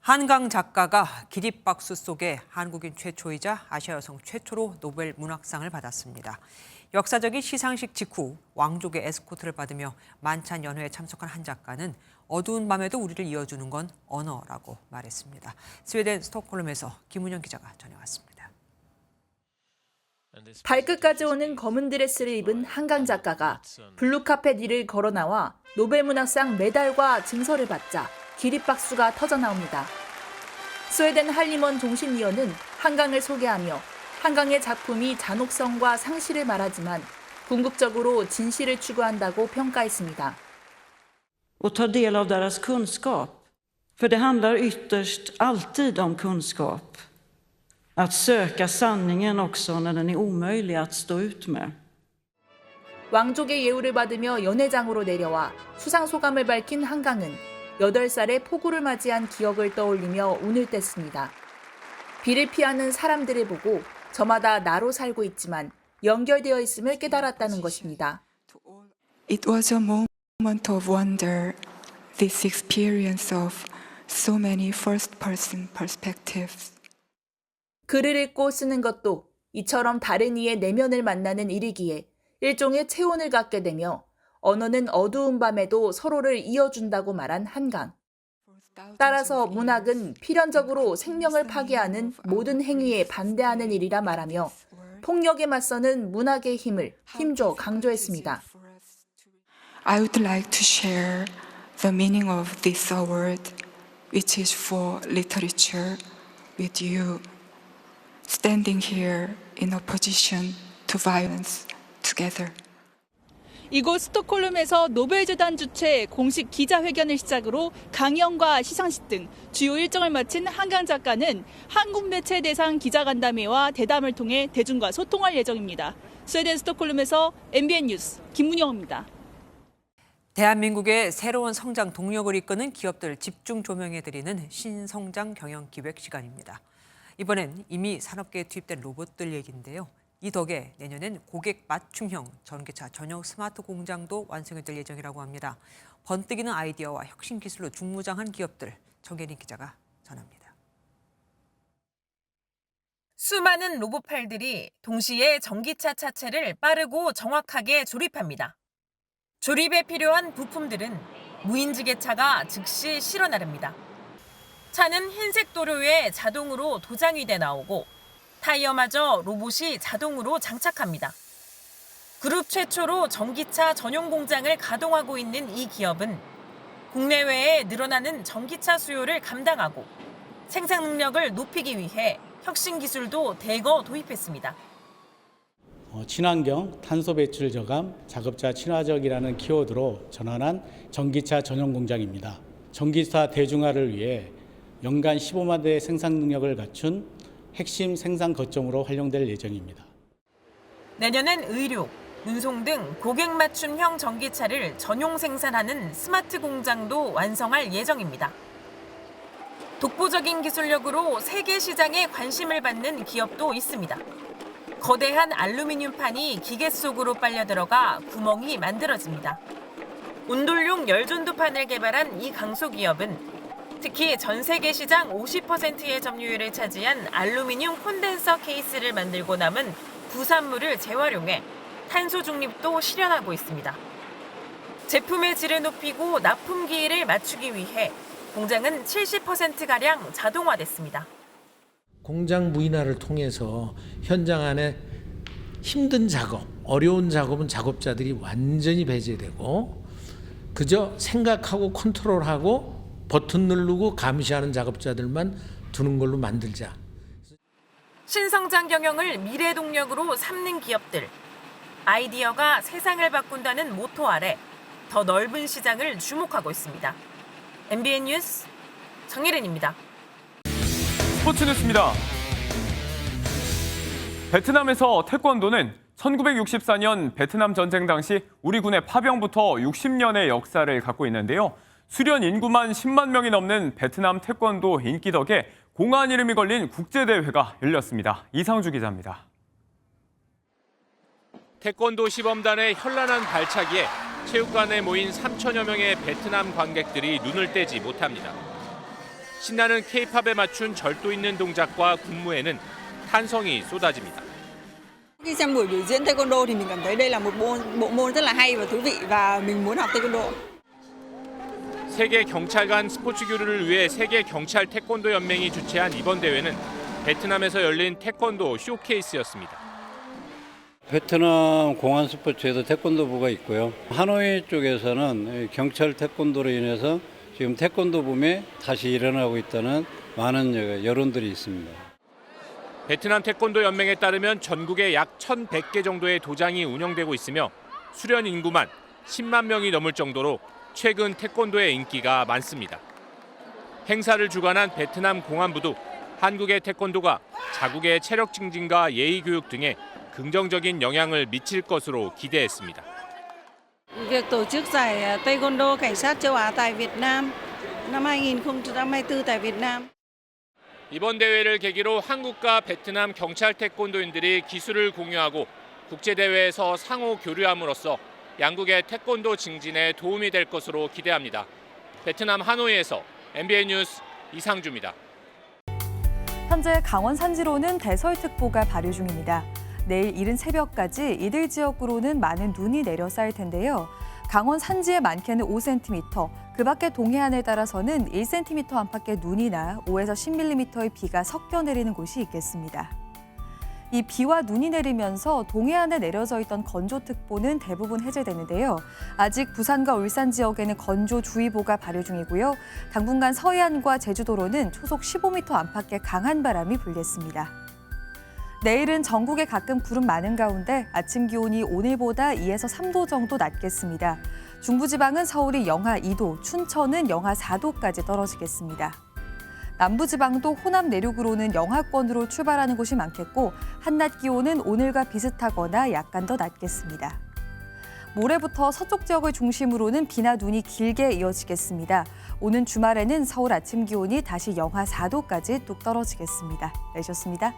한강 작가가 기립박수 속에 한국인 최초이자 아시아 여성 최초로 노벨 문학상을 받았습니다. 역사적인 시상식 직후 왕족의 에스코트를 받으며 만찬 연회에 참석한 한 작가는 어두운 밤에도 우리를 이어주는 건 언어라고 말했습니다. 스웨덴 스톡홀름에서 김은영 기자가 전해왔습니다. 발끝까지 오는 검은 드레스를 입은 한강 작가가 블루카펫 위를 걸어 나와 노벨문학상 메달과 증서를 받자 기립박수가 터져나옵니다. 스웨덴 할리먼 종신위원은 한강을 소개하며 한강의 작품이 잔혹성과 상실을 말하지만 궁극적으로 진실을 추구한다고 평가했습니다. Och ta del av deras kunskap. För det handlar ytterst alltid om kunskap. Att söka sanningen också när den är omöjlig att stå ut med. 왕족의 예우를 받으며 연회장으로 내려와 수상 소감을 밝힌 한강은 8살의 폭우를 맞이한 기억을 떠올리며 운을 뗐습니다. 비를 피하는 사람들을 보고 저마다 나로 살고 있지만 연결되어 있음을 깨달았다는 것입니다. It was a moment of wonder, this experience of so many first-person perspectives. 글을 읽고 쓰는 것도 이처럼 다른 이의 내면을 만나는 일이기에 일종의 체온을 갖게 되며 언어는 어두운 밤에도 서로를 이어준다고 말한 한강. 따라서 문학은 필연적으로 생명을 파괴하는 모든 행위에 반대하는 일이라 말하며 폭력에 맞서는 문학의 힘을 힘줘 강조했습니다. I would like to share the meaning of this award, which is for literature, with you, standing here in opposition to violence together. 이곳 스톡홀름에서 노벨재단 주최 공식 기자회견을 시작으로 강연과 시상식 등 주요 일정을 마친 한강 작가는 한국 매체 대상 기자간담회와 대담을 통해 대중과 소통할 예정입니다. 스웨덴 스톡홀름에서 MBN 뉴스 김문영입니다. 대한민국의 새로운 성장 동력을 이끄는 기업들 집중 조명해드리는 신성장 경영기획 시간입니다. 이번엔 이미 산업계에 투입된 로봇들 얘기인데요. 이 덕에 내년엔 고객 맞춤형 전기차 전용 스마트 공장도 완성이 될 예정이라고 합니다. 번뜩이는 아이디어와 혁신 기술로 중무장한 기업들, 정혜린 기자가 전합니다. 수많은 로봇팔들이 동시에 전기차 차체를 빠르고 정확하게 조립합니다. 조립에 필요한 부품들은 무인지게차가 즉시 실어 나릅니다. 차는 흰색 도로 위에 자동으로 도장이 돼 나오고 타이어마저 로봇이 자동으로 장착합니다. 그룹 최초로 전기차 전용 공장을 가동하고 있는 이 기업은 국내외에 늘어나는 전기차 수요를 감당하고 생산 능력을 높이기 위해 혁신 기술도 대거 도입했습니다. 친환경, 탄소 배출 저감, 작업자 친화적이라는 키워드로 전환한 전기차 전용 공장입니다. 전기차 대중화를 위해 연간 15만 대의 생산 능력을 갖춘 핵심 생산 거점으로 활용될 예정입니다. 내년엔 의료, 운송 등 고객 맞춤형 전기차를 전용 생산하는 스마트 공장도 완성할 예정입니다. 독보적인 기술력으로 세계 시장에 관심을 받는 기업도 있습니다. 거대한 알루미늄판이 기계 속으로 빨려 들어가 구멍이 만들어집니다. 온돌용 열전도판을 개발한 이 강소기업은 특히 전 세계 시장 50%의 점유율을 차지한 알루미늄 콘덴서 케이스를 만들고 남은 부산물을 재활용해 탄소 중립도 실현하고 있습니다. 제품의 질을 높이고 납품 기일을 맞추기 위해 공장은 70%가량 자동화됐습니다. 공장 무인화를 통해서 현장 안에 힘든 작업, 어려운 작업은 작업자들이 완전히 배제되고 그저 생각하고 컨트롤하고 버튼 누르고 감시하는 작업자들만 두는 걸로 만들자. 신성장 경영을 미래 동력으로 삼는 기업들. 아이디어가 세상을 바꾼다는 모토 아래 더 넓은 시장을 주목하고 있습니다. MBN 뉴스 정혜린입니다. 스포츠 뉴스입니다. 베트남에서 태권도는 1964년 베트남 전쟁 당시 우리 군의 파병부터 60년의 역사를 갖고 있는데요. 수련 인구만 10만 명이 넘는 베트남 태권도 인기 덕에 공안 이름이 걸린 국제대회가 열렸습니다. 이상주 기자입니다. 태권도 시범단의 현란한 발차기에 체육관에 모인 3천여 명의 베트남 관객들이 눈을 떼지 못합니다. 신나는 K-팝에 맞춘 절도 있는 동작과 군무에는 탄성이 쏟아집니다. Khi xem buổi biểu diễn taekwondo thì mình cảm thấy đây là một bộ môn rất là hay và thú vị và mình muốn học taekwondo. 세계 경찰관 스포츠 교류를 위해 세계 경찰 태권도 연맹이 주최한 이번 대회는 베트남에서 열린 태권도 쇼케이스였습니다. 베트남 공안 스포츠에도 태권도부가 있고요. 하노이 쪽에서는 경찰 태권도로 인해서 지금 태권도 붐이 다시 일어나고 있다는 많은 여론들이 있습니다. 베트남 태권도 연맹에 따르면 전국에 약 1,100개 정도의 도장이 운영되고 있으며 수련 인구만 10만 명이 넘을 정도로 최근 태권도의 인기가 많습니다. 행사를 주관한 베트남 공안부도 한국의 태권도가 자국의 체력 증진과 예의 교육 등에 긍정적인 영향을 미칠 것으로 기대했습니다. Việc tổ chức giải taekwondo cảnh sát châu Á tại Việt Nam năm 2024 tại Việt Nam. 이번 대회를 계기로 한국과 베트남 경찰 태권도인들이 기술을 공유하고 국제대회에서 상호 교류함으로써 양국의 태권도 증진에 도움이 될 것으로 기대합니다. 베트남 하노이에서 MBN 뉴스 이상주입니다. 현재 강원 산지로는 대설특보가 발효 중입니다. 내일 이른 새벽까지 이들 지역으로는 많은 눈이 내려 쌓일 텐데요. 강원 산지의 많게는 5cm, 그 밖에 동해안에 따라서는 1cm 안팎의 눈이 나 5에서 10mm의 비가 섞여 내리는 곳이 있겠습니다. 이 비와 눈이 내리면서 동해안에 내려져 있던 건조특보는 대부분 해제되는데요. 아직 부산과 울산 지역에는 건조주의보가 발효 중이고요. 당분간 서해안과 제주도로는 초속 15m 안팎의 강한 바람이 불겠습니다. 내일은 전국에 가끔 구름 많은 가운데 아침 기온이 오늘보다 2에서 3도 정도 낮겠습니다. 중부지방은 서울이 영하 2도, 춘천은 영하 4도까지 떨어지겠습니다. 남부지방도 호남 내륙으로는 영하권으로 출발하는 곳이 많겠고 한낮 기온은 오늘과 비슷하거나 약간 더 낮겠습니다. 모레부터 서쪽 지역을 중심으로는 비나 눈이 길게 이어지겠습니다. 오는 주말에는 서울 아침 기온이 다시 영하 4도까지 뚝 떨어지겠습니다. 내셨습니다.